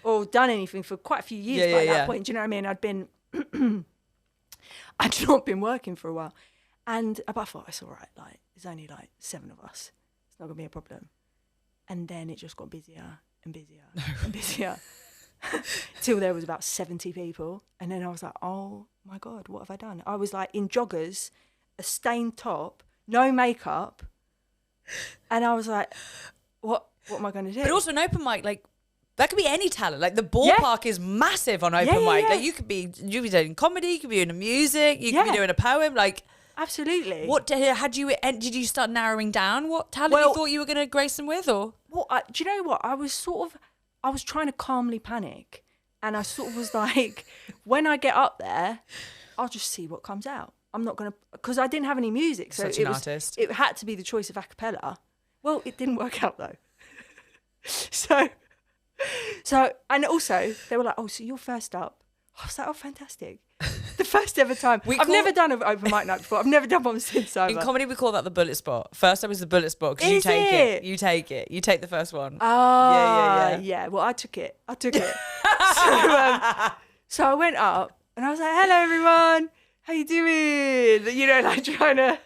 Speaker 3: or done anything for quite a few years by that point. Do you know what I mean? I'd not been working for a while. But I thought, it's all right. Like, there's only like 7 of us. It's not going to be a problem. And then it just got busier and busier and busier. Till there was about 70 people. And then I was like, oh my God, what have I done? I was like in joggers, a stained top, no makeup. And I was like, what am I going to do?
Speaker 2: But also an open mic, like, that could be any talent. Like, the ballpark is massive on open mic. Like, you could be doing comedy, you could be doing music, you could be doing a poem. Like,
Speaker 3: absolutely.
Speaker 2: What did you start narrowing down what talent you thought you were going to grace them with, or?
Speaker 3: Well, do you know what? I was trying to calmly panic, and I sort of was like, when I get up there, I'll just see what comes out. I'm not going to, because I didn't have any music, so
Speaker 2: artist.
Speaker 3: It had to be the choice of a cappella. Well, it didn't work out though. So, and also they were like, oh, so you're first up. I was like, oh, fantastic. The first ever time. I've never done an open mic night before. I've never done one since
Speaker 2: In
Speaker 3: either.
Speaker 2: comedy, we call that the bullet spot. First time was the bullet spot because you
Speaker 3: Is
Speaker 2: take
Speaker 3: it?
Speaker 2: it. You take it. You take the first one.
Speaker 3: Yeah. Well, I took it. So I went up and I was like, hello, everyone. How you doing? You know, like trying to...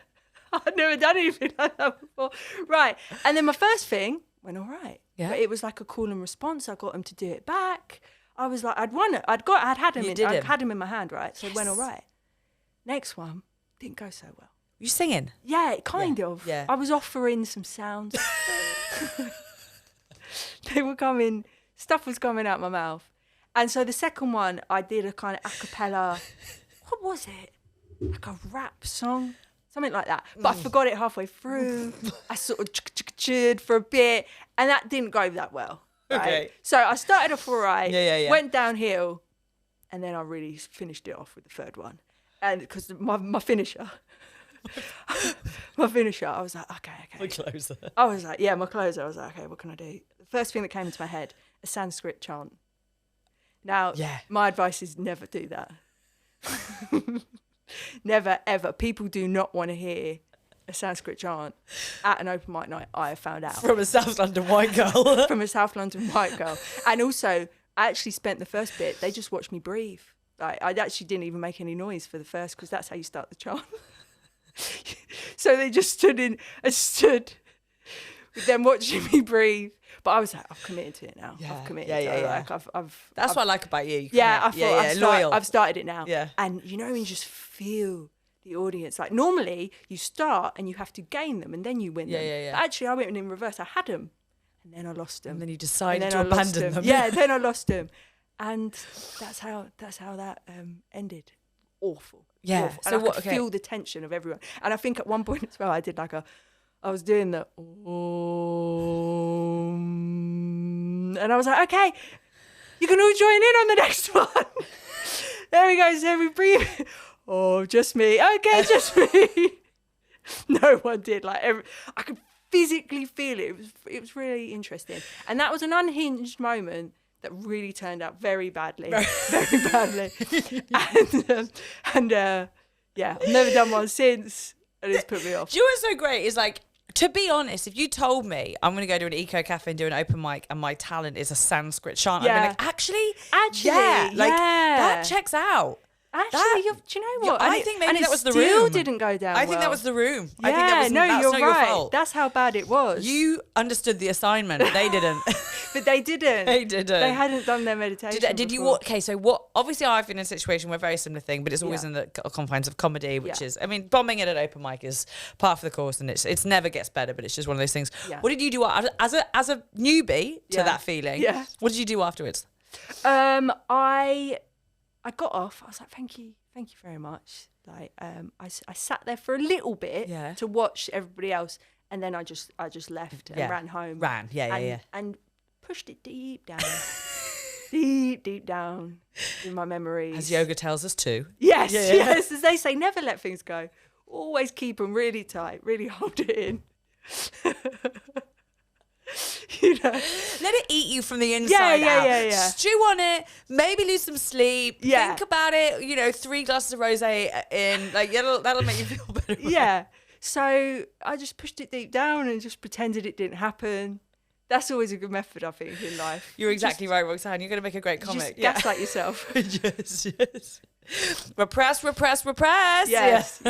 Speaker 3: I'd never done anything like that before. Right. And then my first thing went all right.
Speaker 2: Yeah.
Speaker 3: But it was like a call and response. I got him to do it back. I was like, I'd won it. I'd had him in my hand, right? So it went all right. Next one didn't go so well.
Speaker 2: You singing?
Speaker 3: Yeah, kind of.
Speaker 2: Yeah.
Speaker 3: I was offering some sounds. They were coming, stuff was coming out my mouth. And so the second one, I did a kind of a cappella. What was it? Like a rap song? Something like that. But I forgot it halfway through. I sort of cheered for a bit. And that didn't go that well. Right?
Speaker 2: Okay.
Speaker 3: So I started off all right.
Speaker 2: Yeah.
Speaker 3: Went downhill. And then I really finished it off with the third one. And because my finisher, I was like, okay.
Speaker 2: My closer.
Speaker 3: I was like, yeah, my closer. I was like, okay, what can I do? The first thing that came into my head, a Sanskrit chant. Now, my advice is never do that. Never, ever. People do not want to hear a Sanskrit chant at an open mic night, I have found out.
Speaker 2: From a South London white girl.
Speaker 3: From a South London white girl. And also, I actually spent the first bit, they just watched me breathe. Like, I actually didn't even make any noise for the first, because that's how you start the chant. So they just stood with them watching me breathe. But I was like, I've committed to it now. I've committed to it. Like,
Speaker 2: That's what I like about you.
Speaker 3: I thought
Speaker 2: loyal.
Speaker 3: I've started it now.
Speaker 2: Yeah.
Speaker 3: And you know, when you just feel the audience. Like normally you start and you have to gain them and then you win them. But actually I went in reverse. I had them and then I lost them.
Speaker 2: And then you decided to abandon them.
Speaker 3: Yeah, then I lost them. And that's how that ended. Awful.
Speaker 2: Yeah.
Speaker 3: Awful. And I could feel the tension of everyone. And I think at one point as well, I did I was doing the and I was like, okay, you can all join in on the next one. There we go. So we breathe. Oh, just me. Okay, just me. No one did. I could physically feel it. It was really interesting. And that was an unhinged moment that really turned out very badly. Very badly. And I've never done one since. And it's put me off.
Speaker 2: Do you know what's so great is to be honest, if you told me I'm going to go to an eco cafe and do an open mic and my talent is a Sanskrit chant, I'd be like, actually, that checks out.
Speaker 3: Actually, do you know what?
Speaker 2: I think maybe that was the room.
Speaker 3: And it still didn't go down
Speaker 2: I think that was the room.
Speaker 3: Yeah,
Speaker 2: I think that was, that's
Speaker 3: you're
Speaker 2: not
Speaker 3: right.
Speaker 2: your fault.
Speaker 3: That's how bad it was.
Speaker 2: You understood the assignment. They didn't.
Speaker 3: But they didn't.
Speaker 2: They didn't.
Speaker 3: They hadn't done their meditation.
Speaker 2: Did you? Okay, so what? Obviously, I've been in a situation where very similar thing, but it's always in the confines of comedy, which is, I mean, bombing at an open mic is part of the course, and it's never gets better, but it's just one of those things. Yeah. What did you do as a newbie to that feeling? Yeah. What did you do afterwards?
Speaker 3: I got off. I was like, thank you very much. I sat there for a little bit to watch everybody else, and then I just left and ran home. And pushed it deep down, deep down in my memories.
Speaker 2: As yoga tells us to.
Speaker 3: Yes, yes. As they say, never let things go. Always keep them really tight. Really hold it in. You know,
Speaker 2: let it eat you from the inside out.
Speaker 3: Yeah.
Speaker 2: Stew on it. Maybe lose some sleep. Yeah. Think about it. 3 glasses of rosé in. That'll make you feel better.
Speaker 3: Yeah. So I just pushed it deep down and just pretended it didn't happen. That's always a good method, I think, in life.
Speaker 2: You're exactly right, Roxanne. You're going to make a great comic.
Speaker 3: Just gaslight yourself.
Speaker 2: Yes. Repress.
Speaker 3: Yes.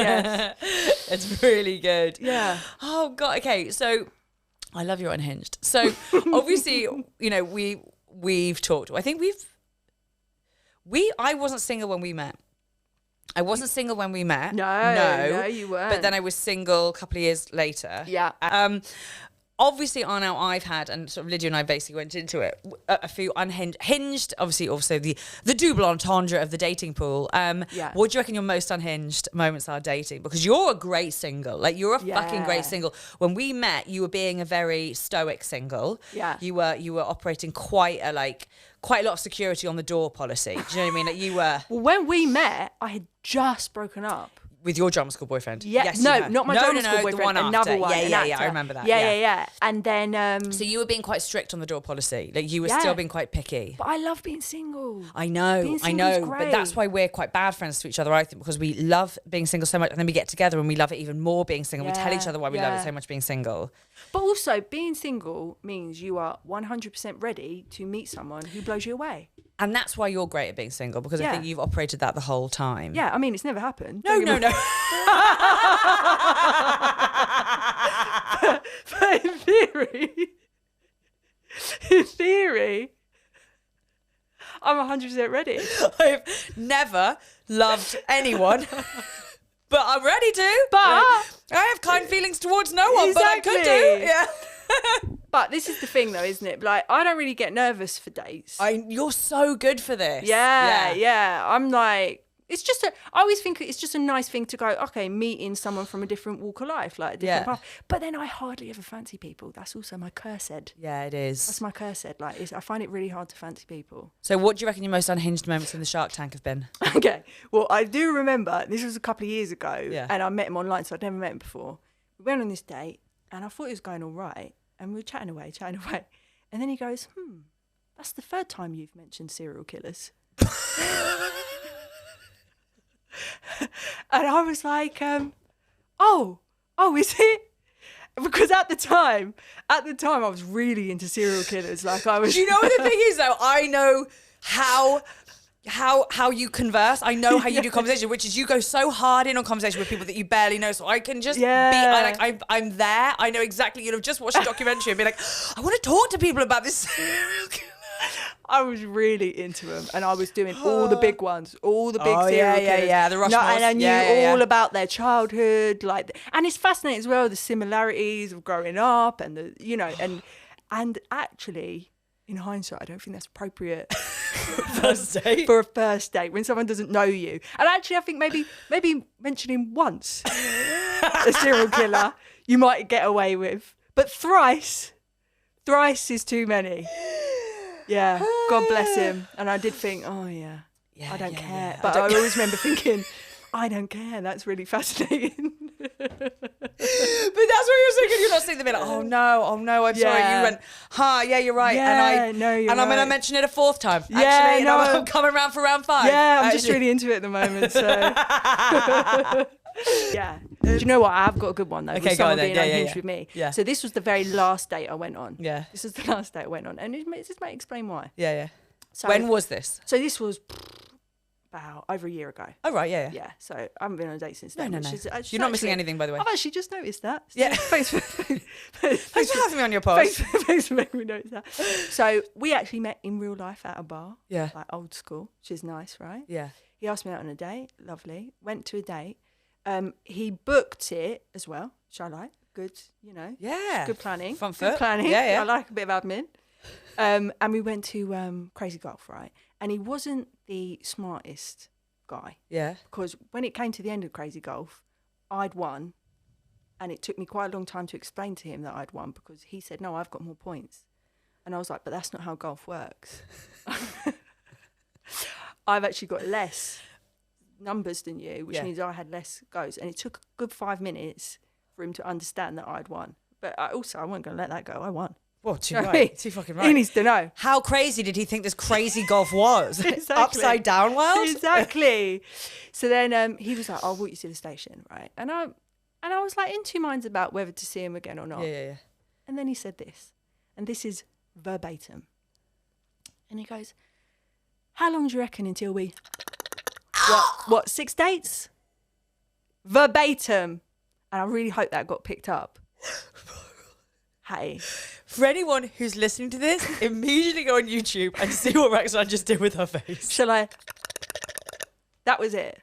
Speaker 2: It's really good.
Speaker 3: Yeah.
Speaker 2: Oh, God. Okay, so I love your Unhinged. So obviously, we've talked. I think I wasn't single when we met. I wasn't single when we met.
Speaker 3: No, you weren't.
Speaker 2: But then I was single a couple of years later.
Speaker 3: Yeah.
Speaker 2: Obviously, I've had, and sort of Lydia and I basically went into it, a few unhinged, obviously also the double entendre of the dating pool. What do you reckon your most unhinged moments are dating? Because you're a great single. You're a fucking great single. When we met, you were being a very stoic single.
Speaker 3: Yeah.
Speaker 2: You were operating quite a lot of security on the door policy. Do you know what I mean? You were...
Speaker 3: Well, when we met, I had just broken up.
Speaker 2: With your drama school boyfriend?
Speaker 3: Yeah,
Speaker 2: Yes,
Speaker 3: no,
Speaker 2: you have.
Speaker 3: not my drama school
Speaker 2: the
Speaker 3: boyfriend.
Speaker 2: one
Speaker 3: Another
Speaker 2: after.
Speaker 3: one. an
Speaker 2: Yeah,
Speaker 3: actor.
Speaker 2: I remember that.
Speaker 3: Yeah. And then,
Speaker 2: So you were being quite strict on the door policy. Like you were
Speaker 3: Yeah.
Speaker 2: still being quite picky.
Speaker 3: but I love being single.
Speaker 2: I know,
Speaker 3: Being
Speaker 2: I
Speaker 3: single's
Speaker 2: know. But
Speaker 3: great.
Speaker 2: that's why we're quite bad friends to each other, I think, because we love being single so much, and then we get together and we love it even more being single. We tell each
Speaker 3: Yeah,
Speaker 2: other why we love it
Speaker 3: yeah.
Speaker 2: so much being single.
Speaker 3: But also, being single means you are 100% ready to meet someone who blows you away.
Speaker 2: And that's why you're great at being single, because I
Speaker 3: Yeah.
Speaker 2: think you've operated that the whole time.
Speaker 3: Yeah, I mean, it's never happened.
Speaker 2: No,
Speaker 3: Don't get
Speaker 2: no,
Speaker 3: me
Speaker 2: no.
Speaker 3: But in theory, I'm 100% ready.
Speaker 2: I've never loved anyone, but I'm ready to.
Speaker 3: But
Speaker 2: I have kind feelings towards no one, but I could do.
Speaker 3: Exactly.
Speaker 2: Yeah.
Speaker 3: But this is the thing, though, isn't it? Like, I don't really get nervous for dates.
Speaker 2: You're so good for this.
Speaker 3: Yeah. I'm like, I always think it's just a nice thing to go, okay, meeting someone from a different walk of life, like a different
Speaker 2: Yeah.
Speaker 3: path. But then I hardly ever fancy people. That's also my cursed.
Speaker 2: Yeah, it is.
Speaker 3: That's my cursed. Like, I find it really hard to fancy people.
Speaker 2: So what do you reckon your most unhinged moments in the Shark Tank have been?
Speaker 3: Okay. Well, I do remember, this was a couple of years ago,
Speaker 2: Yeah.
Speaker 3: and I met him online, so I'd never met him before. We went on this date, and I thought it was going all right, and we were chatting away. And then he goes, that's the third time you've mentioned serial killers. And I was like, oh, is it? Because at the time, I was really into serial killers. Like I was.
Speaker 2: Do you know what the thing is though? I know how you converse. I know how you do conversation, which is you go so hard in on conversation with people that you barely know. So I can just I'm there. I know exactly. You'd have just watched a documentary and be like, I want to talk to people about this serial killer.
Speaker 3: I was really into them, and I was doing all the big ones, all the big serial killers.
Speaker 2: Yeah, the Rushmores.
Speaker 3: And I knew
Speaker 2: Yeah.
Speaker 3: all about their childhood, and it's fascinating as well, the similarities of growing up, and and actually, in hindsight, I don't think that's appropriate
Speaker 2: First date.
Speaker 3: for a first date when someone doesn't know you. And actually, I think maybe mentioning once a serial killer you might get away with, but thrice is too many. Yeah, God bless him. And I did think, oh yeah, I don't care.
Speaker 2: yeah.
Speaker 3: But I always remember thinking, I don't care. That's really fascinating.
Speaker 2: But that's what you're thinking. You're not sitting there being like, oh no, I'm sorry.
Speaker 3: Yeah.
Speaker 2: You went, yeah, you're right.
Speaker 3: Yeah,
Speaker 2: and
Speaker 3: no, you're
Speaker 2: I'm going to
Speaker 3: right.
Speaker 2: mention it a fourth time.
Speaker 3: Yeah,
Speaker 2: Actually,
Speaker 3: no.
Speaker 2: I'm coming around for round 5.
Speaker 3: Yeah, I'm just
Speaker 2: Actually.
Speaker 3: really into it at the moment. So yeah. Do you know what? I have got a good one though.
Speaker 2: Okay,
Speaker 3: with
Speaker 2: go on
Speaker 3: someone
Speaker 2: then.
Speaker 3: being
Speaker 2: Yeah,
Speaker 3: unhinged
Speaker 2: yeah.
Speaker 3: with me.
Speaker 2: Yeah.
Speaker 3: So this was the very last date I went on.
Speaker 2: Yeah.
Speaker 3: This was the last date I went on, and this might explain why.
Speaker 2: Yeah.
Speaker 3: So
Speaker 2: When was this?
Speaker 3: So this was about over a year ago.
Speaker 2: Oh, right, yeah.
Speaker 3: Yeah, so I haven't been on a date since then.
Speaker 2: No.
Speaker 3: which is
Speaker 2: You're not missing anything, by the way.
Speaker 3: I've actually just noticed that. So
Speaker 2: Yeah.
Speaker 3: Thanks
Speaker 2: Thanks for having me on your pod.
Speaker 3: thanks for making me notice that. So we actually met in real life at a bar.
Speaker 2: Yeah.
Speaker 3: Like old school, which is nice, right?
Speaker 2: Yeah.
Speaker 3: He asked me out on a date. Lovely. Went to a date. He booked it as well, which I like. Good,
Speaker 2: Yeah.
Speaker 3: good planning.
Speaker 2: Front
Speaker 3: Good
Speaker 2: foot.
Speaker 3: planning.
Speaker 2: Yeah.
Speaker 3: I like a bit of admin. And we went to Crazy Golf, right? And he wasn't the smartest guy.
Speaker 2: Yeah.
Speaker 3: Because when it came to the end of Crazy Golf, I'd won, and it took me quite a long time to explain to him that I'd won, because he said, no, I've got more points. And I was like, but that's not how golf works. I've actually got less numbers than you, which means I had less goes. And it took a good 5 minutes for him to understand that I'd won. But I wasn't going to let that go. I won.
Speaker 2: Well, too
Speaker 3: You know what I
Speaker 2: right.
Speaker 3: mean?
Speaker 2: Too fucking
Speaker 3: He
Speaker 2: right.
Speaker 3: needs to know.
Speaker 2: How crazy did he think this crazy golf was?
Speaker 3: Exactly.
Speaker 2: Upside down world?
Speaker 3: Exactly. So then he was like, I'll walk you to the station, right? And I was like in two minds about whether to see him again or not.
Speaker 2: Yeah.
Speaker 3: And then he said this, and this is verbatim. And he goes, how long do you reckon until we... What, 6 dates? Verbatim. And I really hope that got picked up. Hey.
Speaker 2: For anyone who's listening to this, immediately go on YouTube and see what Roxanne just did with her face.
Speaker 3: Shall I? That was it.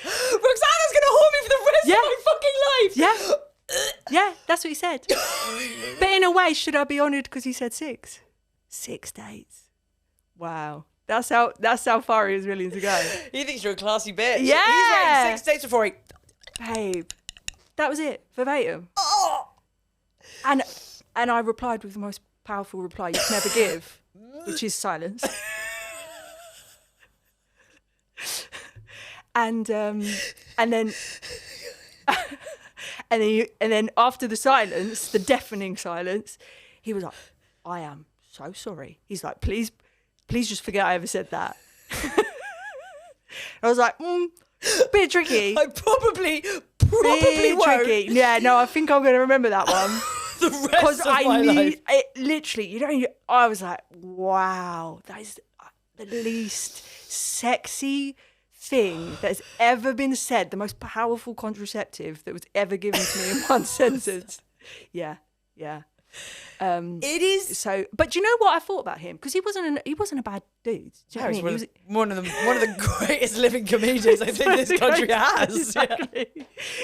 Speaker 2: Roxanne's going to haunt me for the rest of my fucking life.
Speaker 3: Yeah, that's what he said. But in a way, should I be honoured because he said 6? 6 dates. Wow. That's how far he was willing to go.
Speaker 2: He thinks you're a classy bitch.
Speaker 3: Yeah.
Speaker 2: He's waiting 6 dates before he...
Speaker 3: Babe, that was it, verbatim.
Speaker 2: Oh!
Speaker 3: And I replied with the most powerful reply you can ever give, which is silence. And then and then after the silence, the deafening silence, he was like, I am so sorry. He's like, please just forget I ever said that. I was like, bit tricky.
Speaker 2: I probably
Speaker 3: Bit
Speaker 2: won't.
Speaker 3: tricky. Yeah, no, I think I'm going to remember that one.
Speaker 2: The rest of my life.
Speaker 3: It literally, I was like, wow, that is the least sexy thing that has ever been said, the most powerful contraceptive that was ever given to me in one sentence. Yeah.
Speaker 2: It is
Speaker 3: So, but do you know what I thought about him? Because he wasn't a bad dude. Do you know what I mean?
Speaker 2: one of the greatest living comedians I think this country has.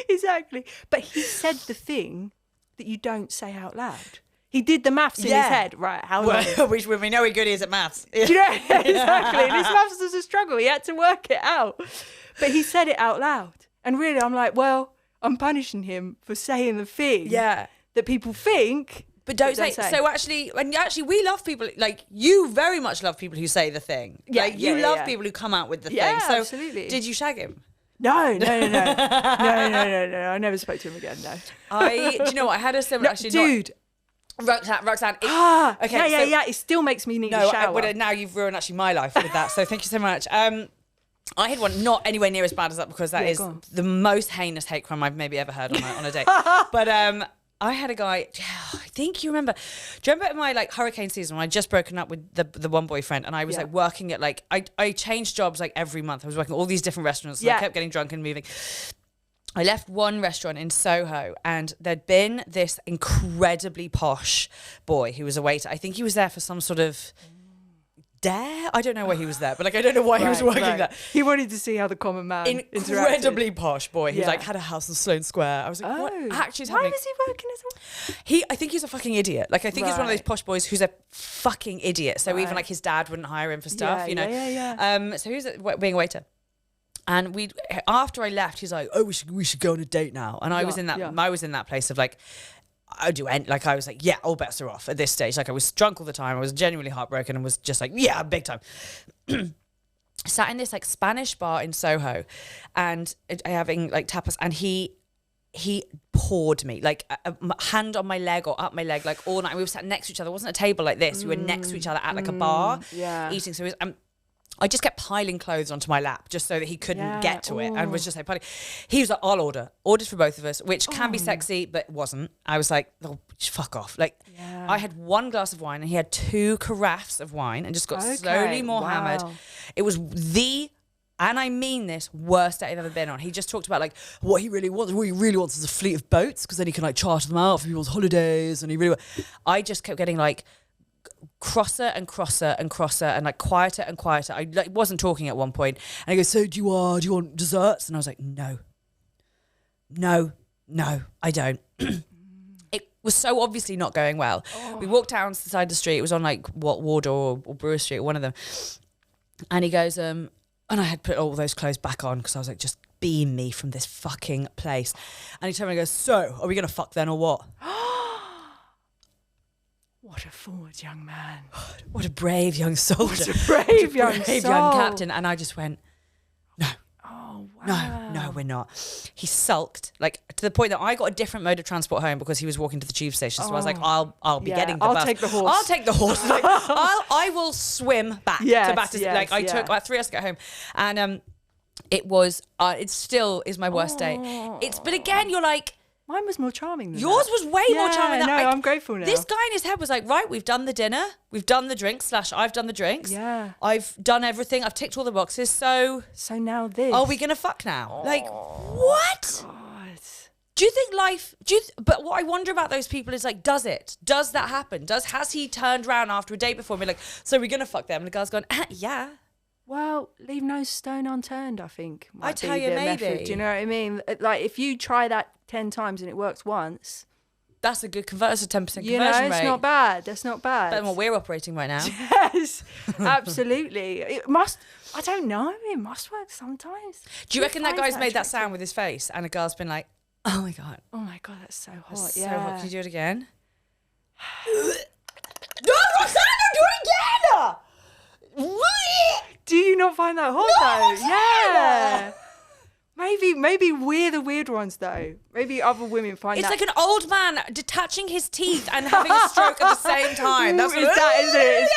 Speaker 3: Exactly. But he said the thing that you don't say out loud. He did the maths in his head, right? How long?
Speaker 2: Which we know how good he is at maths.
Speaker 3: Do you know? Exactly. And his maths was a struggle. He had to work it out. But he said it out loud. And really, I'm like, well, I'm punishing him for saying the thing that people think.
Speaker 2: But don't say. So actually, we love people, like, you very much love people who say the thing.
Speaker 3: Yeah,
Speaker 2: like, you love people who come out with the thing. So
Speaker 3: absolutely.
Speaker 2: did you shag him?
Speaker 3: No. No. I never spoke to him again, no.
Speaker 2: Do you know what? I had a similar,
Speaker 3: Dude.
Speaker 2: Roxanne.
Speaker 3: Okay, it still makes me need a shower.
Speaker 2: Now you've ruined actually my life with that. So thank you so much. I had one not anywhere near as bad as that because that is the most heinous hate crime I've maybe ever heard on a date. But I had a guy. I think you remember. Do you remember in my like hurricane season when I just broken up with the one boyfriend and I was like working at like I changed jobs like every month. I was working at all these different restaurants. And I kept getting drunk and moving. I left one restaurant in Soho and there'd been this incredibly posh boy who was a waiter. I think he was there for some sort of dare. I don't know why he was there, but like I don't know why he was working there.
Speaker 3: He wanted to see how the common man
Speaker 2: incredibly
Speaker 3: interacted.
Speaker 2: posh boy. He like had a house in Sloane Square. I was like, what actually is happening?
Speaker 3: Why was he working as well?
Speaker 2: I think he's a fucking idiot. Like I think he's one of those posh boys who's a fucking idiot. So even like his dad wouldn't hire him for stuff, you know. So he was being a waiter. And after I left, he's like, "Oh, we should go on a date now." And I was in that place of like, I was like, yeah, all bets are off at this stage. Like I was drunk all the time. I was genuinely heartbroken and was just like, yeah, big time. Sat in this like Spanish bar in Soho, and having like tapas, and he poured me like a hand on my leg or up my leg like all night. We were sat next to each other. It wasn't a table like this. We were next to each other at like a bar eating. So it was, I just kept piling clothes onto my lap just so that he couldn't get to it and was just like piling. He was like, I'll order. Ordered for both of us, which can be sexy, but wasn't. I was like, oh, fuck off. Like, I had one glass of wine and he had 2 carafes of wine and just got slowly more hammered. It was and I mean this, worst date I've ever been on. He just talked about like what he really wants is a fleet of boats because then he can like charter them out for people's holidays. And I just kept getting like crosser and crosser and crosser and like quieter and quieter. I like wasn't talking at one point and he goes, so do you want desserts? And I was like, no I don't. It was so obviously not going well. We walked down the side of the street. It was on like Wardour or Brewer Street, one of them. And he goes, and I had put all those clothes back on because I was like, just beam me from this fucking place. And he turned me and goes, so are we gonna fuck then or what?
Speaker 3: What a forward young man.
Speaker 2: What a brave young soldier.
Speaker 3: What a brave young
Speaker 2: captain. And I just went, no.
Speaker 3: Oh, wow.
Speaker 2: No, we're not. He sulked, like to the point that I got a different mode of transport home because he was walking to the tube station. So I was like, I'll be getting the bus.
Speaker 3: I'll take the horse.
Speaker 2: I'll take the horse. Like, I will swim back to Battersea. Like I took about 3 hours to get home. And it was, it still is my worst day. But again, you're like,
Speaker 3: mine was more charming than
Speaker 2: yours was way more charming than
Speaker 3: I'm grateful now.
Speaker 2: This guy in his head was like, right, we've done the dinner, we've done the drinks / I've done the drinks.
Speaker 3: Yeah.
Speaker 2: I've done everything, I've ticked all the boxes, so
Speaker 3: now this.
Speaker 2: Are we gonna fuck now? Like, what?
Speaker 3: God.
Speaker 2: Do you think but what I wonder about those people is like, does that happen? Has he turned around after a date before and be like, so we're gonna fuck them? And the guy's gone, yeah.
Speaker 3: Well, leave no stone unturned, I think.
Speaker 2: I tell you, maybe.
Speaker 3: Method. Do you know what I mean? Like, if you try that 10 times and it works once,
Speaker 2: that's a good conversion. That's a 10% conversion
Speaker 3: it's
Speaker 2: rate.
Speaker 3: not bad. That's not bad.
Speaker 2: Better than what we're operating right now.
Speaker 3: Yes, absolutely. It must. I don't know. It must work sometimes.
Speaker 2: Do you reckon that guy's made that sound with his face and a girl's been like, oh my god,
Speaker 3: that's so hot.
Speaker 2: that's
Speaker 3: yeah.
Speaker 2: so hot. Can you do it again? No, Roxanne, do it again!
Speaker 3: Do you not find that hot though? Yeah. Maybe we're the weird ones though. Maybe other women find
Speaker 2: It's
Speaker 3: that.
Speaker 2: like an old man detaching his teeth and having a stroke at the same time. That's
Speaker 3: Is that, isn't it?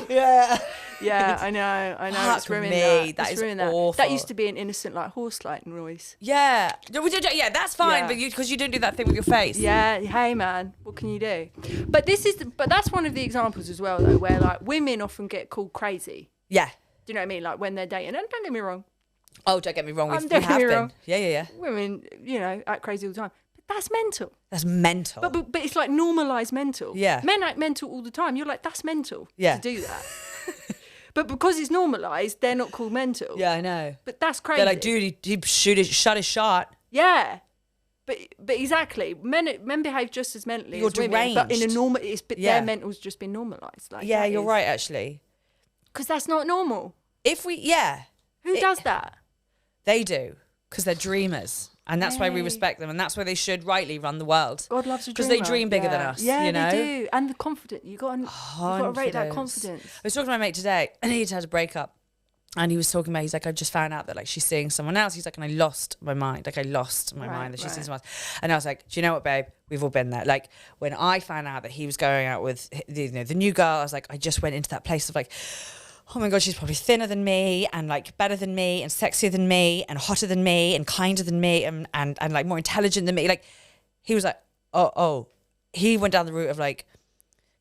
Speaker 3: It's the,
Speaker 2: yeah.
Speaker 3: yeah, I know.
Speaker 2: Fuck
Speaker 3: It's ruining
Speaker 2: me,
Speaker 3: that.
Speaker 2: that
Speaker 3: It's
Speaker 2: is
Speaker 3: ruining
Speaker 2: awful.
Speaker 3: That used to be an innocent like horse-like noise.
Speaker 2: Yeah. Yeah, that's fine,
Speaker 3: Yeah.
Speaker 2: but because you don't do that thing with your face.
Speaker 3: Yeah, hey man, what can you do? But that's one of the examples as well though, where like women often get called crazy.
Speaker 2: Yeah.
Speaker 3: Do you know what I mean? Like when they're dating, and don't get me wrong,
Speaker 2: Oh, don't get me wrong. We have
Speaker 3: don't get me
Speaker 2: been.
Speaker 3: wrong.
Speaker 2: Yeah.
Speaker 3: Women, act crazy all the time. But that's mental.
Speaker 2: That's mental.
Speaker 3: But it's like normalised mental.
Speaker 2: Yeah.
Speaker 3: Men act mental all the time. You're like, that's mental
Speaker 2: Yeah.
Speaker 3: to do that. But because it's normalised, they're not called mental.
Speaker 2: yeah, I know.
Speaker 3: But that's crazy.
Speaker 2: They're like, dude, he shut his shot.
Speaker 3: Yeah. But exactly, men behave just as mentally
Speaker 2: You're
Speaker 3: as women, but in a
Speaker 2: deranged.
Speaker 3: normal,
Speaker 2: Yeah.
Speaker 3: their mental's just been normalised. Like
Speaker 2: Yeah, you're right, actually.
Speaker 3: Because that's not normal. Who does that?
Speaker 2: They do, because they're dreamers. And that's why we
Speaker 3: Yay.
Speaker 2: respect them. And that's why they should rightly run the world.
Speaker 3: God loves a
Speaker 2: Because
Speaker 3: dreamer.
Speaker 2: they dream bigger than us,
Speaker 3: Yeah,
Speaker 2: you know?
Speaker 3: they do. And the confidence. You got to rate that confidence.
Speaker 2: I was talking to my mate today, and he'd had a breakup. And he was talking about, he's like, I just found out that like she's seeing someone else. He's like, and I lost my mind. Like I lost my mind that she's seeing someone else. And I was like, do you know what, babe? We've all been there. Like when I found out that he was going out with the new girl, I was like, I just went into that place of like, oh my God, she's probably thinner than me and like better than me and sexier than me and hotter than me and kinder than me and like more intelligent than me. Like he was like, oh. He went down the route of like,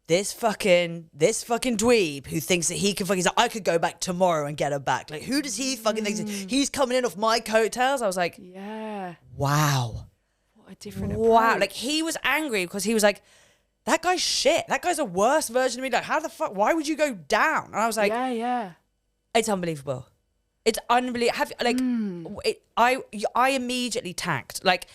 Speaker 2: this fucking dweeb who thinks that he can fucking, he's like, I could go back tomorrow and get her back. Like, who does he fucking think he's coming in off my coattails? I was like,
Speaker 3: Yeah.
Speaker 2: wow.
Speaker 3: What a different approach.
Speaker 2: Wow. Like, he was angry because he was like, that guy's shit. That guy's a worse version of me. Like, how the fuck, why would you go down? And I was like,
Speaker 3: yeah.
Speaker 2: it's unbelievable. It's unbelievable. I immediately tanked. Like,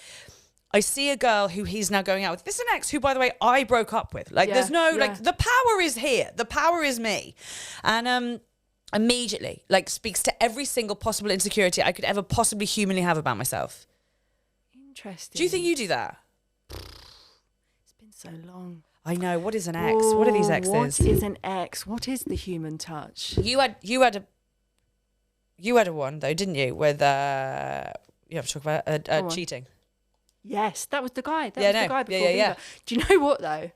Speaker 2: I see a girl who he's now going out with. This is an ex who, by the way, I broke up with. Like, there's no, like, the power is here. The power is me. And immediately, like, speaks to every single possible insecurity I could ever possibly humanly have about myself.
Speaker 3: Interesting.
Speaker 2: Do you think you do that?
Speaker 3: It's been so long.
Speaker 2: I know. What is an ex? What are these exes?
Speaker 3: What is an ex? What is the human touch?
Speaker 2: You had a one though, didn't you? With you have to talk about cheating.
Speaker 3: Yes, that was the guy. That
Speaker 2: Yeah,
Speaker 3: was
Speaker 2: no.
Speaker 3: the guy before.
Speaker 2: Yeah.
Speaker 3: Viva. Do you know what though?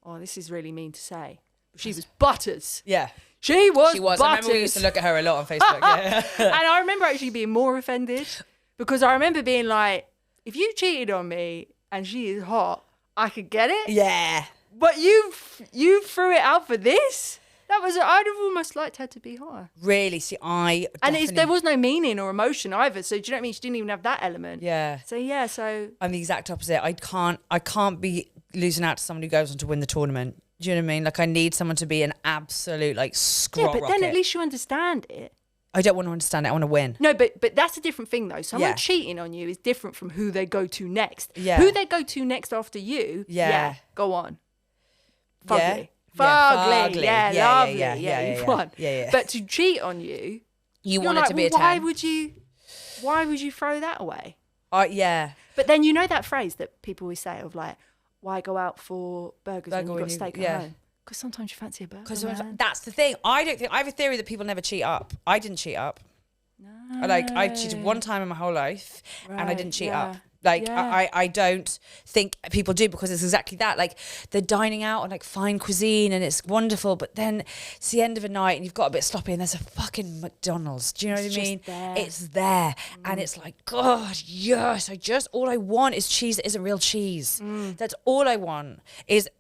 Speaker 3: Oh, this is really mean to say. She was butters.
Speaker 2: Yeah,
Speaker 3: She was.
Speaker 2: she was.
Speaker 3: Butters.
Speaker 2: I remember we used to look at her a lot on Facebook. Yeah.
Speaker 3: And I remember actually being more offended because I remember being like, if you cheated on me and she is hot, I could get it.
Speaker 2: Yeah.
Speaker 3: But you threw it out for this? That was, I'd have almost liked her to be hotter.
Speaker 2: Really? See,
Speaker 3: And there was no meaning or emotion either. So do you know what I mean? She didn't even have that element.
Speaker 2: Yeah.
Speaker 3: So
Speaker 2: I'm the exact opposite. I can't be losing out to someone who goes on to win the tournament. Do you know what I mean? Like I need someone to be an absolute like scrot
Speaker 3: yeah, but then
Speaker 2: rocket.
Speaker 3: at least you understand it.
Speaker 2: I don't want to understand it. I want to win.
Speaker 3: No, but that's a different thing though. Someone
Speaker 2: Yeah.
Speaker 3: cheating on you is different from who they go to next.
Speaker 2: Yeah.
Speaker 3: Who they go to next after you,
Speaker 2: Yeah.
Speaker 3: go on.
Speaker 2: Yeah.
Speaker 3: Fugly.
Speaker 2: Yeah,
Speaker 3: Fugly. Yeah,
Speaker 2: yeah,
Speaker 3: lovely.
Speaker 2: yeah,
Speaker 3: You've won.
Speaker 2: Yeah.
Speaker 3: But to cheat on you,
Speaker 2: You
Speaker 3: you're
Speaker 2: want
Speaker 3: like,
Speaker 2: it to be
Speaker 3: well,
Speaker 2: a 10.
Speaker 3: why would you throw that away?
Speaker 2: Yeah.
Speaker 3: But then you know that phrase that people always say of like, why go out for burgers when you've got steak at home? Because sometimes you fancy a burger.
Speaker 2: Because
Speaker 3: man.
Speaker 2: that's the thing. I have a theory that people never cheat up. I didn't cheat up.
Speaker 3: No.
Speaker 2: I cheated one time in my whole life and I
Speaker 3: Right,
Speaker 2: didn't cheat
Speaker 3: yeah,
Speaker 2: up. Like
Speaker 3: yeah.
Speaker 2: I don't think people do because it's exactly that. Like they're dining out on like fine cuisine and it's wonderful, but then it's the end of a night and you've got a bit sloppy and there's a fucking McDonald's. Do you know what I mean?
Speaker 3: there.
Speaker 2: It's there. And it's like, God, yes, all I want is cheese that isn't real cheese. That's all I want is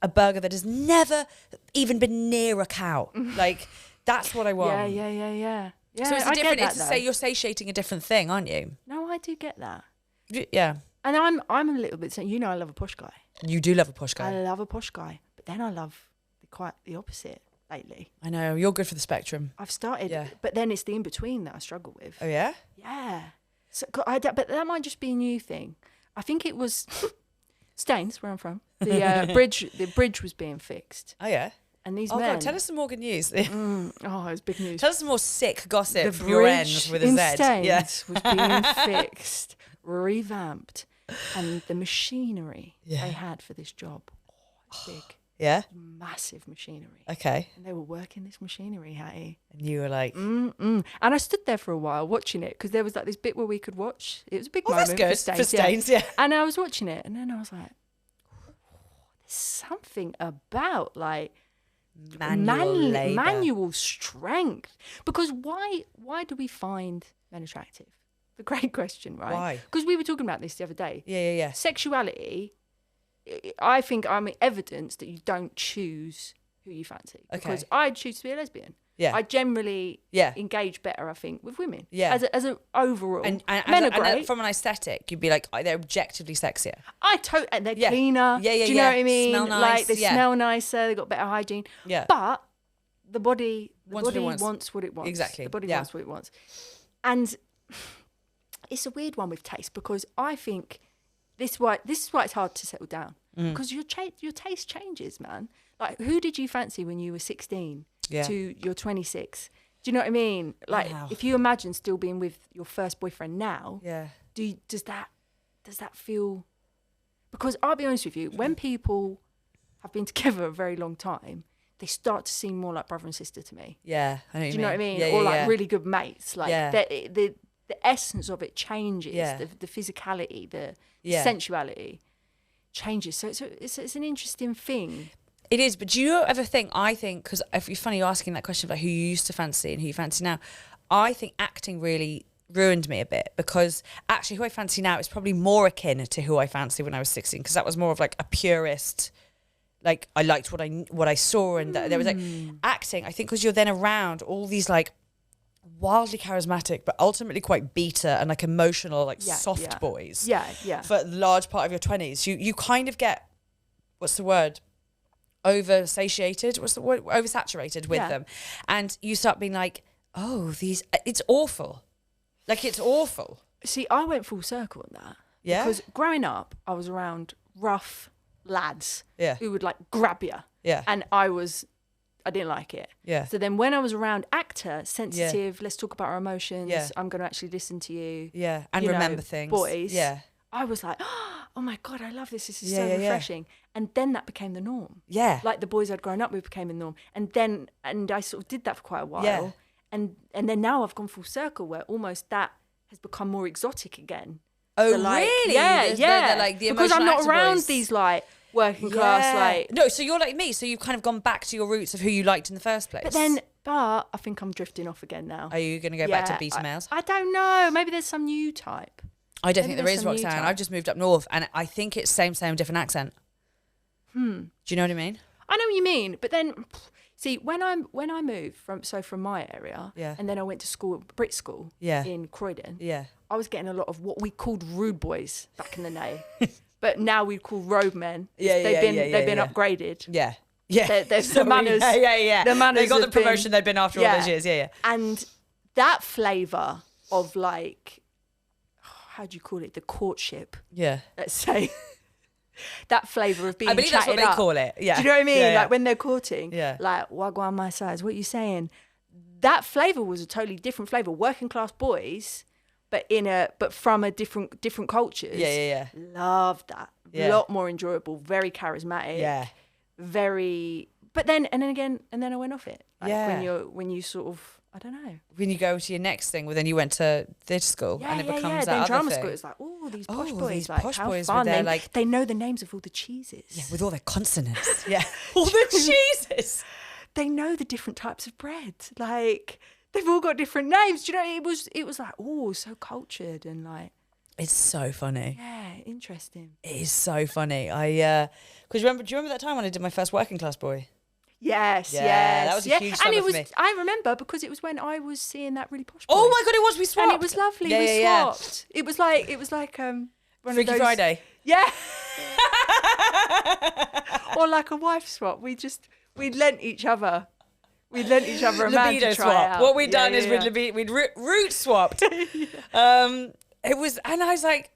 Speaker 2: a burger that has never even been near a cow. Like that's what I want.
Speaker 3: Yeah.
Speaker 2: So it's
Speaker 3: I get that,
Speaker 2: it's to
Speaker 3: though.
Speaker 2: say you're satiating a different thing, aren't you?
Speaker 3: No, I do get that.
Speaker 2: Yeah.
Speaker 3: And I'm a little bit saying, I love a posh guy.
Speaker 2: You do love a posh guy.
Speaker 3: I love a posh guy. But then I love quite the opposite lately.
Speaker 2: I know. You're good for the spectrum.
Speaker 3: I've started,
Speaker 2: Yeah.
Speaker 3: but then it's the in-between that I struggle with.
Speaker 2: Oh, yeah?
Speaker 3: Yeah. So, but that might just be a new thing. I think it was Staines, where I'm from. The bridge was being fixed.
Speaker 2: Oh, yeah?
Speaker 3: And these
Speaker 2: Oh,
Speaker 3: men...
Speaker 2: God, tell us some more good news.
Speaker 3: Oh, it was big news.
Speaker 2: Tell us some more sick gossip
Speaker 3: The
Speaker 2: from your ends
Speaker 3: bridge
Speaker 2: with a
Speaker 3: in
Speaker 2: Z.
Speaker 3: Staines
Speaker 2: Yeah.
Speaker 3: was being fixed, revamped, and the machinery they had for this job was big.
Speaker 2: Yeah.
Speaker 3: Massive machinery.
Speaker 2: Okay.
Speaker 3: And they were working this machinery, Hattie.
Speaker 2: And you were like,
Speaker 3: And I stood there for a while watching it because there was like this bit where we could watch. It was a big moment
Speaker 2: that's good.
Speaker 3: for Stains.
Speaker 2: For Stains, yeah.
Speaker 3: And I was watching it and then I was like, there's something about like manual strength. Because why do we find men attractive? The great question, right?
Speaker 2: Why?
Speaker 3: Because we were talking about this the other day.
Speaker 2: Yeah.
Speaker 3: Sexuality, I think I'm evidence that you don't choose who you fancy. Because I'd choose to be a lesbian.
Speaker 2: Yeah.
Speaker 3: I generally engage better, I think, with women.
Speaker 2: Yeah.
Speaker 3: As an overall.
Speaker 2: And
Speaker 3: men are great.
Speaker 2: from an aesthetic, you'd be like, they're objectively sexier.
Speaker 3: And they're cleaner.
Speaker 2: Yeah.
Speaker 3: Do you know what I mean?
Speaker 2: Smell nice.
Speaker 3: Like they smell nicer, they've got better hygiene.
Speaker 2: Yeah.
Speaker 3: But the body
Speaker 2: Wants
Speaker 3: wants what it wants.
Speaker 2: Exactly.
Speaker 3: The body wants what it wants. And it's a weird one with taste because I think this is why it's hard to settle down. Because your taste changes, man. Like, who did you fancy when you were 16 to you're 26? Do you know what I mean? Like, if you imagine still being with your first boyfriend now, does that feel? Because I'll be honest with you, when people have been together a very long time, they start to seem more like brother and sister to me.
Speaker 2: Yeah, I know what you mean.
Speaker 3: Do you know what I mean?
Speaker 2: Yeah,
Speaker 3: or like really good mates. Like the essence of it changes.
Speaker 2: Yeah.
Speaker 3: The physicality, the sensuality changes. So it's an interesting thing.
Speaker 2: It is, but do you ever think, because it's funny you asking that question about who you used to fancy and who you fancy now, I think acting really ruined me a bit because actually who I fancy now is probably more akin to who I fancied when I was 16 because that was more of like a purist, like I liked what I saw and there was like acting, I think because you're then around all these like wildly charismatic but ultimately quite beta and like emotional like soft boys for a large part of your 20s you kind of get oversatiated oversaturated with them and you start being like it's awful, like it's awful.
Speaker 3: See, I went full circle on that because growing up I was around rough lads who would like grab you and I didn't like it. Yeah. So then when I was around actor, sensitive, let's talk about our emotions, I'm going to actually listen to you. Yeah.
Speaker 2: And remember things.
Speaker 3: Boys. Yeah. I was like, oh my God, I love this. This is so refreshing. And then that became the norm. Yeah. Like the boys I'd grown up with became the norm. And I sort of did that for quite a while. Yeah. And then now I've gone full circle where almost that has become more exotic again.
Speaker 2: Oh, really?
Speaker 3: Yeah.
Speaker 2: They're like the
Speaker 3: because I'm not around
Speaker 2: boys.
Speaker 3: These like working class like
Speaker 2: no, so you're like me, so you've kind of gone back to your roots of who you liked in the first place.
Speaker 3: But I think I'm drifting off again now.
Speaker 2: Are you going to go back to beta males?
Speaker 3: I don't know, maybe there's some new type.
Speaker 2: I don't think there is, Roxanne. I've just moved up north and I think it's same different accent. Do you know what I mean?
Speaker 3: I know what you mean, but then see when I moved from my area and then I went to school at Brit School in Croydon, I was getting a lot of what we called rude boys back in the day. But now we call road men. They've been upgraded. Yeah. Yeah. The manners. The manners.
Speaker 2: They got the promotion they've been after all those years. Yeah.
Speaker 3: And that flavour of like, how do you call it? The courtship. Yeah. Let's say. That flavour of being
Speaker 2: I believe that's what they call it. Yeah.
Speaker 3: Do you know what I mean? Like when they're courting. Yeah. Like, wagwan my size. What are you saying? That flavour was a totally different flavour. Working class boys. But from a different cultures. Yeah. Loved that. A lot more enjoyable. Very charismatic. Yeah. Very. But then and then I went off it. Like when you sort of I don't know.
Speaker 2: When you go to your next thing, well then you went to theatre school and it becomes that
Speaker 3: then
Speaker 2: other
Speaker 3: drama
Speaker 2: thing.
Speaker 3: school. It's like these posh boys.
Speaker 2: These
Speaker 3: like
Speaker 2: posh
Speaker 3: how
Speaker 2: boys
Speaker 3: fun.
Speaker 2: with their,
Speaker 3: They know the names of all the cheeses.
Speaker 2: Yeah, with all their consonants. Yeah. All the cheeses.
Speaker 3: They know the different types of bread. Like. They've all got different names. Do you know, it was like, so cultured and like.
Speaker 2: It's so funny.
Speaker 3: Yeah, interesting.
Speaker 2: It is so funny. Do you remember that time when I did my first working class boy?
Speaker 3: Yes,
Speaker 2: that was a huge struggle for me.
Speaker 3: I remember because it was when I was seeing that really posh boy.
Speaker 2: Oh my God, it was. We swapped.
Speaker 3: And it was lovely. We swapped. It was like one
Speaker 2: Freaky
Speaker 3: of those,
Speaker 2: Friday.
Speaker 3: Yeah. Or like a wife swap. We lent each other. We lent each other a man to try
Speaker 2: swap.
Speaker 3: out.
Speaker 2: What we'd done is we'd root swapped. It was, and I was like,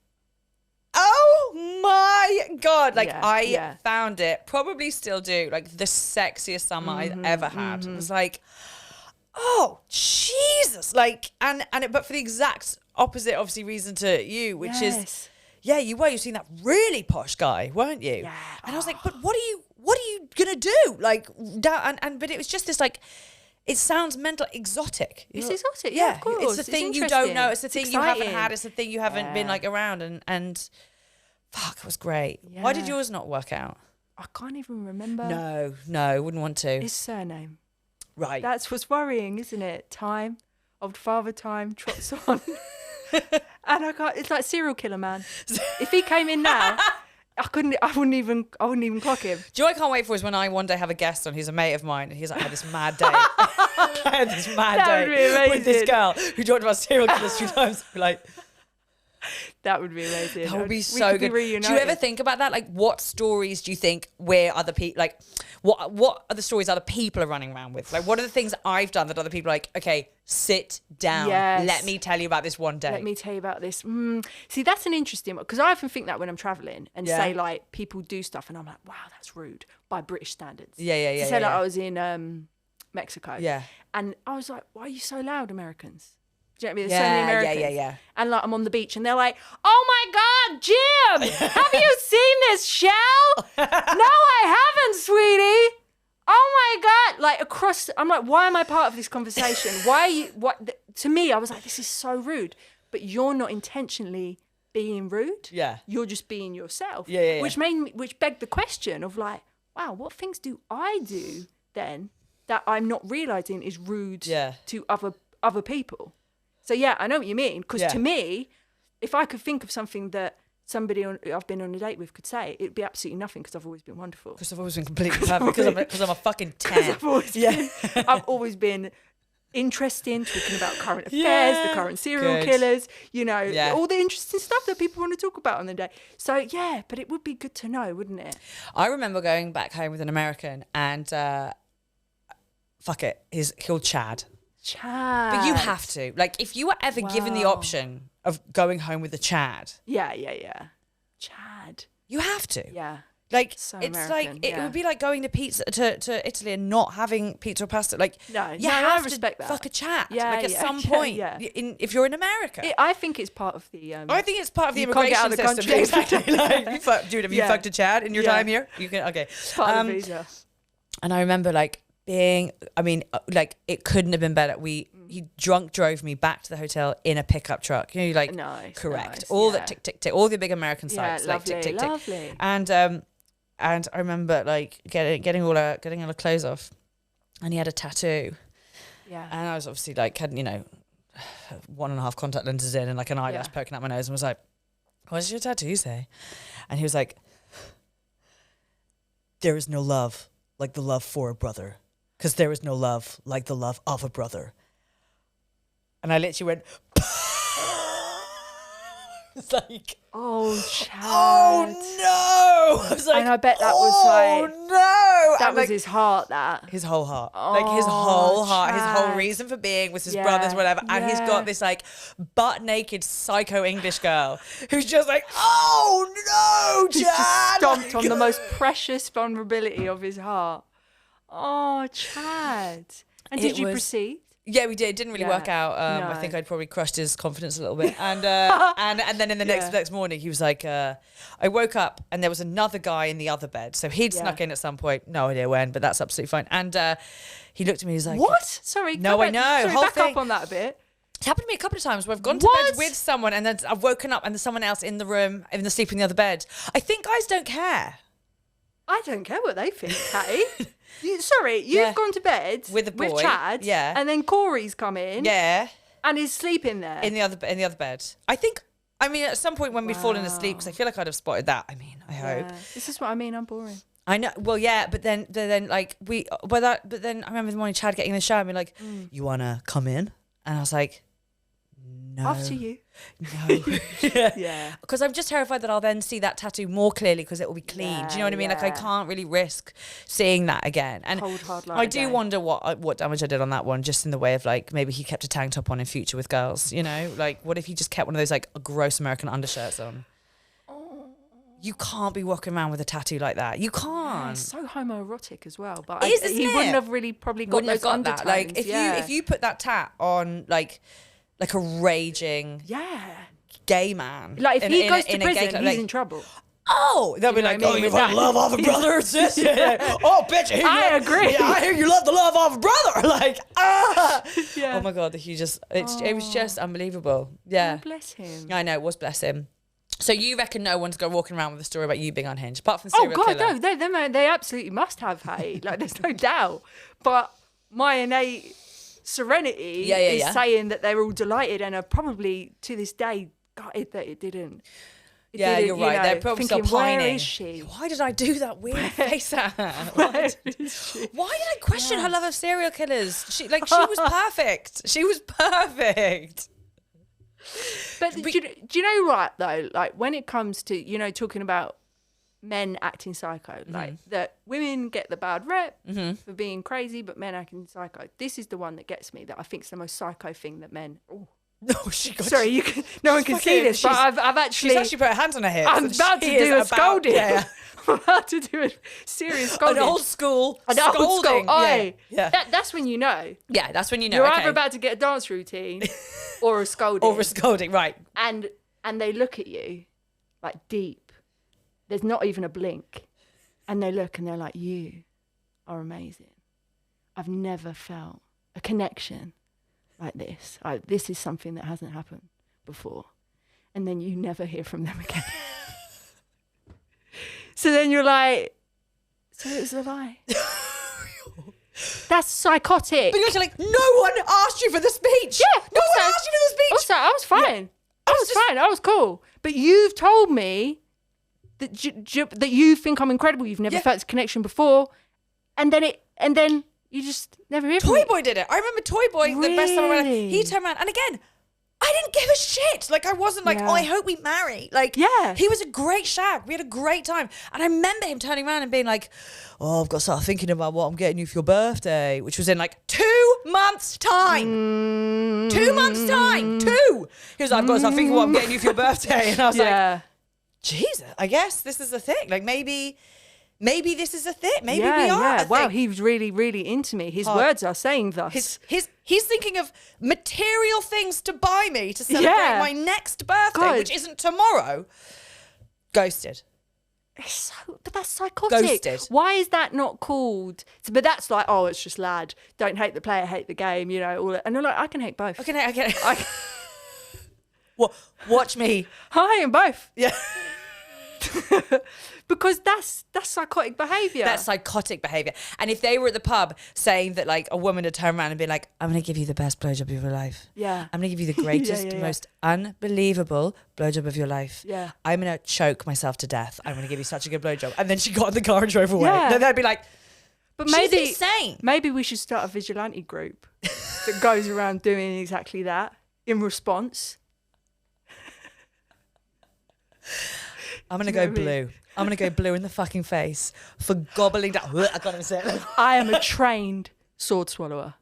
Speaker 2: oh my God. Like I found it, probably still do, like the sexiest summer I've ever had. It was like, oh, Jesus. Like, but for the exact opposite, obviously, reason to you, which is, you were seeing that really posh guy, weren't you? Yeah. And I was like, but what are you you gonna do? Like, but it was just this like, it sounds mental, exotic.
Speaker 3: It's exotic, yeah, of course.
Speaker 2: It's the thing you don't know. It's the thing you haven't
Speaker 3: exciting.
Speaker 2: had. It's the thing you haven't been like around. And fuck, it was great.
Speaker 3: Yeah.
Speaker 2: Why did yours not work out?
Speaker 3: I can't even remember.
Speaker 2: No, wouldn't want to.
Speaker 3: His surname.
Speaker 2: Right.
Speaker 3: That's what's worrying, isn't it? Time, old father time trots on. And I can't, it's like serial killer, man. If he came in now, I wouldn't even clock him.
Speaker 2: Do you know what I can't wait for is when I one day have a guest on who's a mate of mine and he's like, I had this mad day. I had this mad
Speaker 3: That would be
Speaker 2: day with this
Speaker 3: amazing.
Speaker 2: girl who talked about serial killers 3 times. I'd be like,
Speaker 3: That would be amazing.
Speaker 2: that would be
Speaker 3: We
Speaker 2: so
Speaker 3: could be
Speaker 2: good. Do you
Speaker 3: reunited.
Speaker 2: ever think about that? Like, what stories do you think where other people, like, what are the stories other people are running around with? Like, what are the things I've done that other people are like, okay, sit down.
Speaker 3: Yes.
Speaker 2: Let me tell you about this one day.
Speaker 3: Let me tell you about this. See, that's an interesting one because I often think that when I'm traveling and say like people do stuff and I'm like, wow, that's rude by British standards.
Speaker 2: Yeah.
Speaker 3: So say like I was in Mexico.
Speaker 2: Yeah.
Speaker 3: And I was like, why are you so loud, Americans? Do you know what I mean? There's
Speaker 2: Yeah,
Speaker 3: so many
Speaker 2: yeah,
Speaker 3: Americans.
Speaker 2: yeah.
Speaker 3: And like I'm on the beach and they're like, oh my God, Jim, have you seen this shell? No, I haven't, sweetie. Oh my God. Like across, I'm like, why am I part of this conversation? Why are you, to me, I was like, this is so rude. But you're not intentionally being rude.
Speaker 2: Yeah.
Speaker 3: You're just being yourself.
Speaker 2: Yeah.
Speaker 3: Which begged the question of like, wow, what things do I do then that I'm not realizing is rude to other people? So yeah, I know what you mean. Because to me, if I could think of something that somebody I've been on a date with could say, it'd be absolutely nothing because I've always been wonderful.
Speaker 2: Because I've always been completely perfect. Because I'm a fucking 10.
Speaker 3: I've always been interesting, talking about current affairs, the current serial killers, all the interesting stuff that people want to talk about on the day. So yeah, but it would be good to know, wouldn't it?
Speaker 2: I remember going back home with an American and fuck it, he's called Chad.
Speaker 3: Chad.
Speaker 2: But you have to. Like, if you were ever given the option of going home with a Chad.
Speaker 3: Yeah. Chad.
Speaker 2: You have to.
Speaker 3: Yeah.
Speaker 2: Like,
Speaker 3: So
Speaker 2: it's
Speaker 3: American,
Speaker 2: like, it would be like going to Italy and not having pizza or pasta. Like, you have
Speaker 3: I respect
Speaker 2: to
Speaker 3: that.
Speaker 2: fuck a Chad.
Speaker 3: Yeah,
Speaker 2: like, at
Speaker 3: yeah,
Speaker 2: some
Speaker 3: yeah,
Speaker 2: point,
Speaker 3: yeah.
Speaker 2: if you're in America.
Speaker 3: I think it's part of the...
Speaker 2: I think it's part of the
Speaker 3: you can't
Speaker 2: immigration
Speaker 3: get out of the
Speaker 2: system.
Speaker 3: country.
Speaker 2: Exactly. Like, dude, have you fucked a Chad in your time here? You can, okay.
Speaker 3: part of the visa.
Speaker 2: And I remember like it couldn't have been better. He drunk drove me back to the hotel in a pickup truck. You know, like
Speaker 3: Nice,
Speaker 2: correct.
Speaker 3: nice,
Speaker 2: All
Speaker 3: yeah.
Speaker 2: that tick tick tick, all the big American sites, like tick tick tick.
Speaker 3: Lovely.
Speaker 2: And I remember like getting all our clothes off, and he had a tattoo.
Speaker 3: Yeah.
Speaker 2: And I was obviously like had 1.5 contact lenses in and like an eyelash poking out my nose and was like, "What does your tattoo say?" And he was like, "There is no love like the love for a brother, because there is no love like the love of a brother." And I literally went, it's like,
Speaker 3: oh, Chad.
Speaker 2: oh no! I was like,
Speaker 3: And I bet that was like,
Speaker 2: no!
Speaker 3: that
Speaker 2: And
Speaker 3: was
Speaker 2: like,
Speaker 3: his heart, that.
Speaker 2: his whole heart, like his whole heart, his whole
Speaker 3: Chad.
Speaker 2: reason for being was his
Speaker 3: Yeah,
Speaker 2: brothers, whatever. And he's
Speaker 3: yeah.
Speaker 2: got this like butt naked psycho English girl who's just like, oh no,
Speaker 3: He's just
Speaker 2: Chad!
Speaker 3: stomped on the most precious vulnerability of his heart. Oh, Chad. And did you proceed?
Speaker 2: Yeah, we did. It didn't really
Speaker 3: Yeah.
Speaker 2: work out. I
Speaker 3: No.
Speaker 2: think I'd probably crushed his confidence a little bit. And and then in the next morning, he was like, I woke up and there was another guy in the other bed. So he'd snuck in at some point. No idea when, but that's absolutely fine. And he looked at me. He was like,
Speaker 3: What? Sorry.
Speaker 2: No,
Speaker 3: go
Speaker 2: I
Speaker 3: back-
Speaker 2: know.
Speaker 3: Sorry,
Speaker 2: Whole
Speaker 3: back
Speaker 2: thing.
Speaker 3: up on that a bit.
Speaker 2: It's happened to me a couple of times where I've gone to
Speaker 3: What?
Speaker 2: bed with someone and then I've woken up and there's someone else in the room, sleep in the other bed. I think guys don't care.
Speaker 3: I don't care what they think, Hattie. You've gone to bed
Speaker 2: With a boy,
Speaker 3: with Chad,
Speaker 2: yeah.
Speaker 3: and then Corey's come in,
Speaker 2: Yeah.
Speaker 3: and is sleeping there.
Speaker 2: In the other bed. I mean, at some point when we'd fallen asleep, because I feel like I'd have spotted that. I mean, I hope.
Speaker 3: This is what I mean. I'm boring.
Speaker 2: I know. Well, yeah, but then like but then I remember the morning Chad getting in the shower and being like, "You wanna come in?" And I was like, "No."
Speaker 3: After you.
Speaker 2: No.
Speaker 3: Yeah.
Speaker 2: Because I'm just terrified that I'll then see that tattoo more clearly because it will be clean. Do you know what I mean? Like I can't really risk seeing that again. And
Speaker 3: Cold, hard light
Speaker 2: I do
Speaker 3: again.
Speaker 2: wonder what damage I did on that one, just in the way of like maybe he kept a tank top on in future with girls. You know, like what if he just kept one of those like gross American undershirts on? You can't be walking around with a tattoo like that. You can't.
Speaker 3: It's so homoerotic as well. But
Speaker 2: It is, isn't
Speaker 3: he
Speaker 2: it?
Speaker 3: wouldn't have really probably got
Speaker 2: Wouldn't have
Speaker 3: those
Speaker 2: got that.
Speaker 3: undertones.
Speaker 2: Like if you put that tat on like a raging
Speaker 3: yeah.
Speaker 2: gay man.
Speaker 3: Like if he goes to
Speaker 2: in a gay
Speaker 3: prison,
Speaker 2: club,
Speaker 3: he's
Speaker 2: like,
Speaker 3: in trouble.
Speaker 2: Oh, they'll be
Speaker 3: know
Speaker 2: like,
Speaker 3: what I
Speaker 2: oh,
Speaker 3: mean?
Speaker 2: you
Speaker 3: With
Speaker 2: fucking
Speaker 3: that.
Speaker 2: love off a brother, sis. Yeah. Oh, bitch,
Speaker 3: I agree.
Speaker 2: Yeah, I hear you love the love off a brother. Like,
Speaker 3: Yeah.
Speaker 2: Oh my God, it was just unbelievable. Yeah.
Speaker 3: Oh, bless him.
Speaker 2: I know, it was, bless him. So you reckon no one's going walking around with a story about you being unhinged, apart from
Speaker 3: Oh
Speaker 2: serial
Speaker 3: God,
Speaker 2: killer?
Speaker 3: no, they absolutely must have, Hattie. Like, there's no doubt. But my innate serenity is saying that they're all delighted and are probably to this day gutted that it didn't.
Speaker 2: Yeah, you're right. They're probably
Speaker 3: thinking,
Speaker 2: still pining.
Speaker 3: where is she?
Speaker 2: Why did I do that weird face at her?
Speaker 3: Where is she?
Speaker 2: Why did I question her love of serial killers? She was perfect. She was perfect.
Speaker 3: But do you know right though? Like when it comes to talking about men acting psycho, like that women get the bad rep for being crazy, but men acting psycho. This is the one that gets me. That I think is the most psycho thing that men. Oh.
Speaker 2: No, she got.
Speaker 3: Sorry, no one can see this, but I've actually.
Speaker 2: She's actually put her hands on her hips.
Speaker 3: I'm about to do a scolding.
Speaker 2: Yeah.
Speaker 3: I'm about to do a serious scolding.
Speaker 2: An old school
Speaker 3: An old school.
Speaker 2: scolding. Yeah.
Speaker 3: That's when you know.
Speaker 2: Yeah, that's when you know.
Speaker 3: You're
Speaker 2: okay.
Speaker 3: either about to get a dance routine or a scolding.
Speaker 2: Or a scolding, right.
Speaker 3: And they look at you like deep. There's not even a blink. And they look and they're like, you are amazing. I've never felt a connection like this. This is something that hasn't happened before. And then you never hear from them again. So then you're like, so it was a lie. That's psychotic.
Speaker 2: But you're like, no one asked you for the speech.
Speaker 3: Yeah.
Speaker 2: No one asked you for the speech.
Speaker 3: Also, I was fine.
Speaker 2: Yeah.
Speaker 3: I was fine. I was cool. But you've told me that that you think I'm incredible. You've never felt this connection before. And then you just never hear from me.
Speaker 2: Toy Boy did it. I remember Toy Boy, the best time around. He turned around. And again, I didn't give a shit. Like, I wasn't like, oh, I hope we marry. Like, he was a great shag. We had a great time. And I remember him turning around and being like, oh, I've got to start thinking about what I'm getting you for your birthday, which was in like 2 months' time. 2 months' time. 2. He was like, I've got to start thinking what I'm getting you for your birthday. And I was like, Jesus, I guess this is a thing. Like, maybe this is a thing. Maybe we are.
Speaker 3: Yeah. Wow, he was really, really into me. His words are saying thus.
Speaker 2: He's thinking of material things to buy me to celebrate my next birthday, which isn't tomorrow. Ghosted.
Speaker 3: But that's psychotic.
Speaker 2: Ghosted.
Speaker 3: Why is that not called? But that's like, oh, it's just lad. Don't hate the player, hate the game. All that. And they're like, I can hate both.
Speaker 2: I can. Watch me.
Speaker 3: I hate both.
Speaker 2: Yeah.
Speaker 3: Because that's psychotic behaviour.
Speaker 2: That's psychotic behaviour. And if they were at the pub saying that, like, a woman had turned around and been like, I'm going to give you the best blowjob of your life.
Speaker 3: Yeah.
Speaker 2: I'm going to give you the greatest, most unbelievable blowjob of your life.
Speaker 3: Yeah.
Speaker 2: I'm going to choke myself to death. I'm going to give you such a good blowjob. And then she got in the car and drove away.
Speaker 3: Yeah.
Speaker 2: Then they'd be like,
Speaker 3: but
Speaker 2: she's insane.
Speaker 3: Maybe we should start a vigilante group that goes around doing exactly that in response.
Speaker 2: I'm going to go blue. I'm going to go blue in the fucking face for gobbling down. I can't even say it.
Speaker 3: I am a trained sword swallower.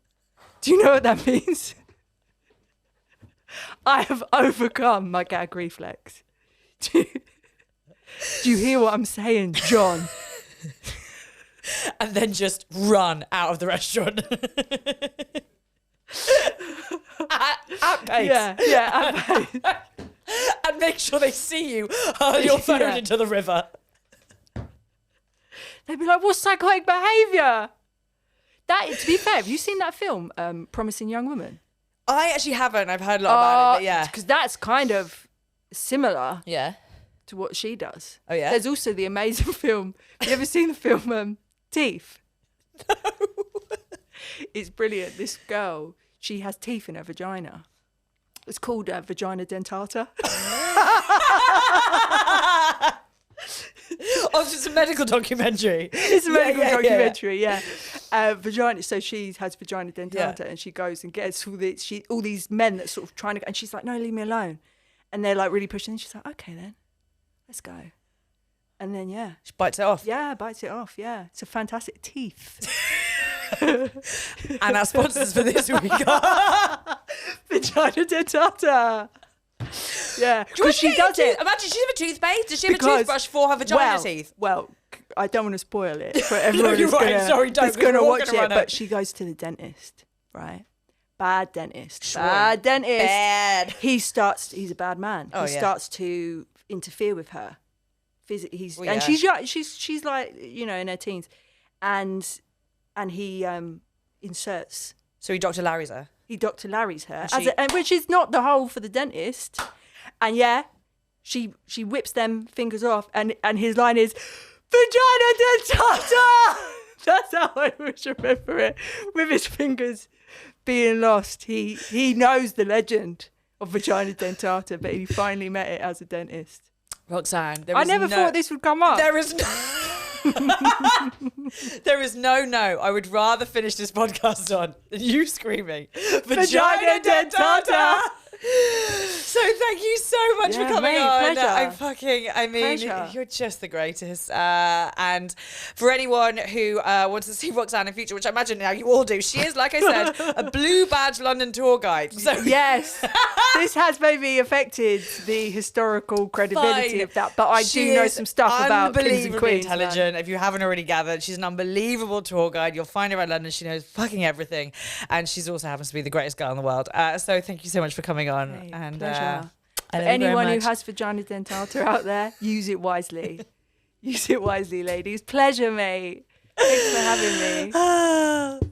Speaker 3: Do you know what that means? I have overcome my gag reflex. Do you hear what I'm saying, John?
Speaker 2: And then just run out of the restaurant. at pace.
Speaker 3: Yeah, at pace.
Speaker 2: And make sure they see you hurl your phone into the river.
Speaker 3: They'd be like, what's psychotic behaviour? To be fair, have you seen that film, Promising Young Woman?
Speaker 2: I actually haven't. I've heard a lot about it, but yeah.
Speaker 3: Because that's kind of similar to what she does.
Speaker 2: Oh, yeah?
Speaker 3: There's also the amazing film. Have you ever seen the film Teeth? No. It's brilliant. This girl, she has teeth in her vagina. It's called Vagina Dentata.
Speaker 2: Oh, it's a medical documentary.
Speaker 3: It's a medical documentary, yeah. Vagina. So she has vagina dentata, and she goes and gets all these men that sort of trying to, and she's like, no, leave me alone. And they're like really pushing. And she's like, okay, then, let's go. And then she
Speaker 2: bites it off.
Speaker 3: Yeah, bites it off. Yeah, it's a fantastic Teeth.
Speaker 2: And our sponsors for this week are
Speaker 3: Vagina Dentata. Yeah, because she does it.
Speaker 2: Imagine she have a toothpaste. Does she have a toothbrush for her vagina teeth?
Speaker 3: Well, I don't want to spoil it for everyone
Speaker 2: You're right. Sorry, don't.
Speaker 3: who's going to watch it.
Speaker 2: But
Speaker 3: But she goes to the dentist, right? Bad dentist. Bad dentist.
Speaker 2: Bad.
Speaker 3: He's a bad man.
Speaker 2: Oh,
Speaker 3: he starts to interfere with her he's
Speaker 2: Well,
Speaker 3: and
Speaker 2: yeah.
Speaker 3: she's young, she's like, you know, in her teens, and he inserts.
Speaker 2: So he Dr. Larry's her.
Speaker 3: He Dr. Larry's her,
Speaker 2: And
Speaker 3: and which is not the hole for the dentist. And yeah, she whips them fingers off, and his line is, "Vagina dentata." That's how I always remember it, with his fingers being lost. He knows the legend of vagina dentata, but he finally met it as a dentist.
Speaker 2: Roxanne,
Speaker 3: I never thought this would come up.
Speaker 2: There is no. I would rather finish this podcast on than you screaming vagina dentata. So thank you so much for coming on.
Speaker 3: Pleasure.
Speaker 2: I mean,
Speaker 3: Pleasure.
Speaker 2: you're just the greatest. And for anyone who wants to see Roxanne in future, which I imagine now you all do, she is, like I said, a blue badge London tour guide. So
Speaker 3: yes, this has maybe affected the historical credibility of that, but I do know some stuff about kings and queens.
Speaker 2: Intelligent. If you haven't already gathered, she's an unbelievable tour guide. You'll find her around London. She knows fucking everything, and she's also happens to be the greatest girl in the world. So thank you so much for coming on.
Speaker 3: Hey,
Speaker 2: And
Speaker 3: pleasure.
Speaker 2: I
Speaker 3: For
Speaker 2: love you very
Speaker 3: anyone who
Speaker 2: much.
Speaker 3: has vagina dentata out there, use it wisely. Use it wisely, ladies. Pleasure, mate. Thanks for having me.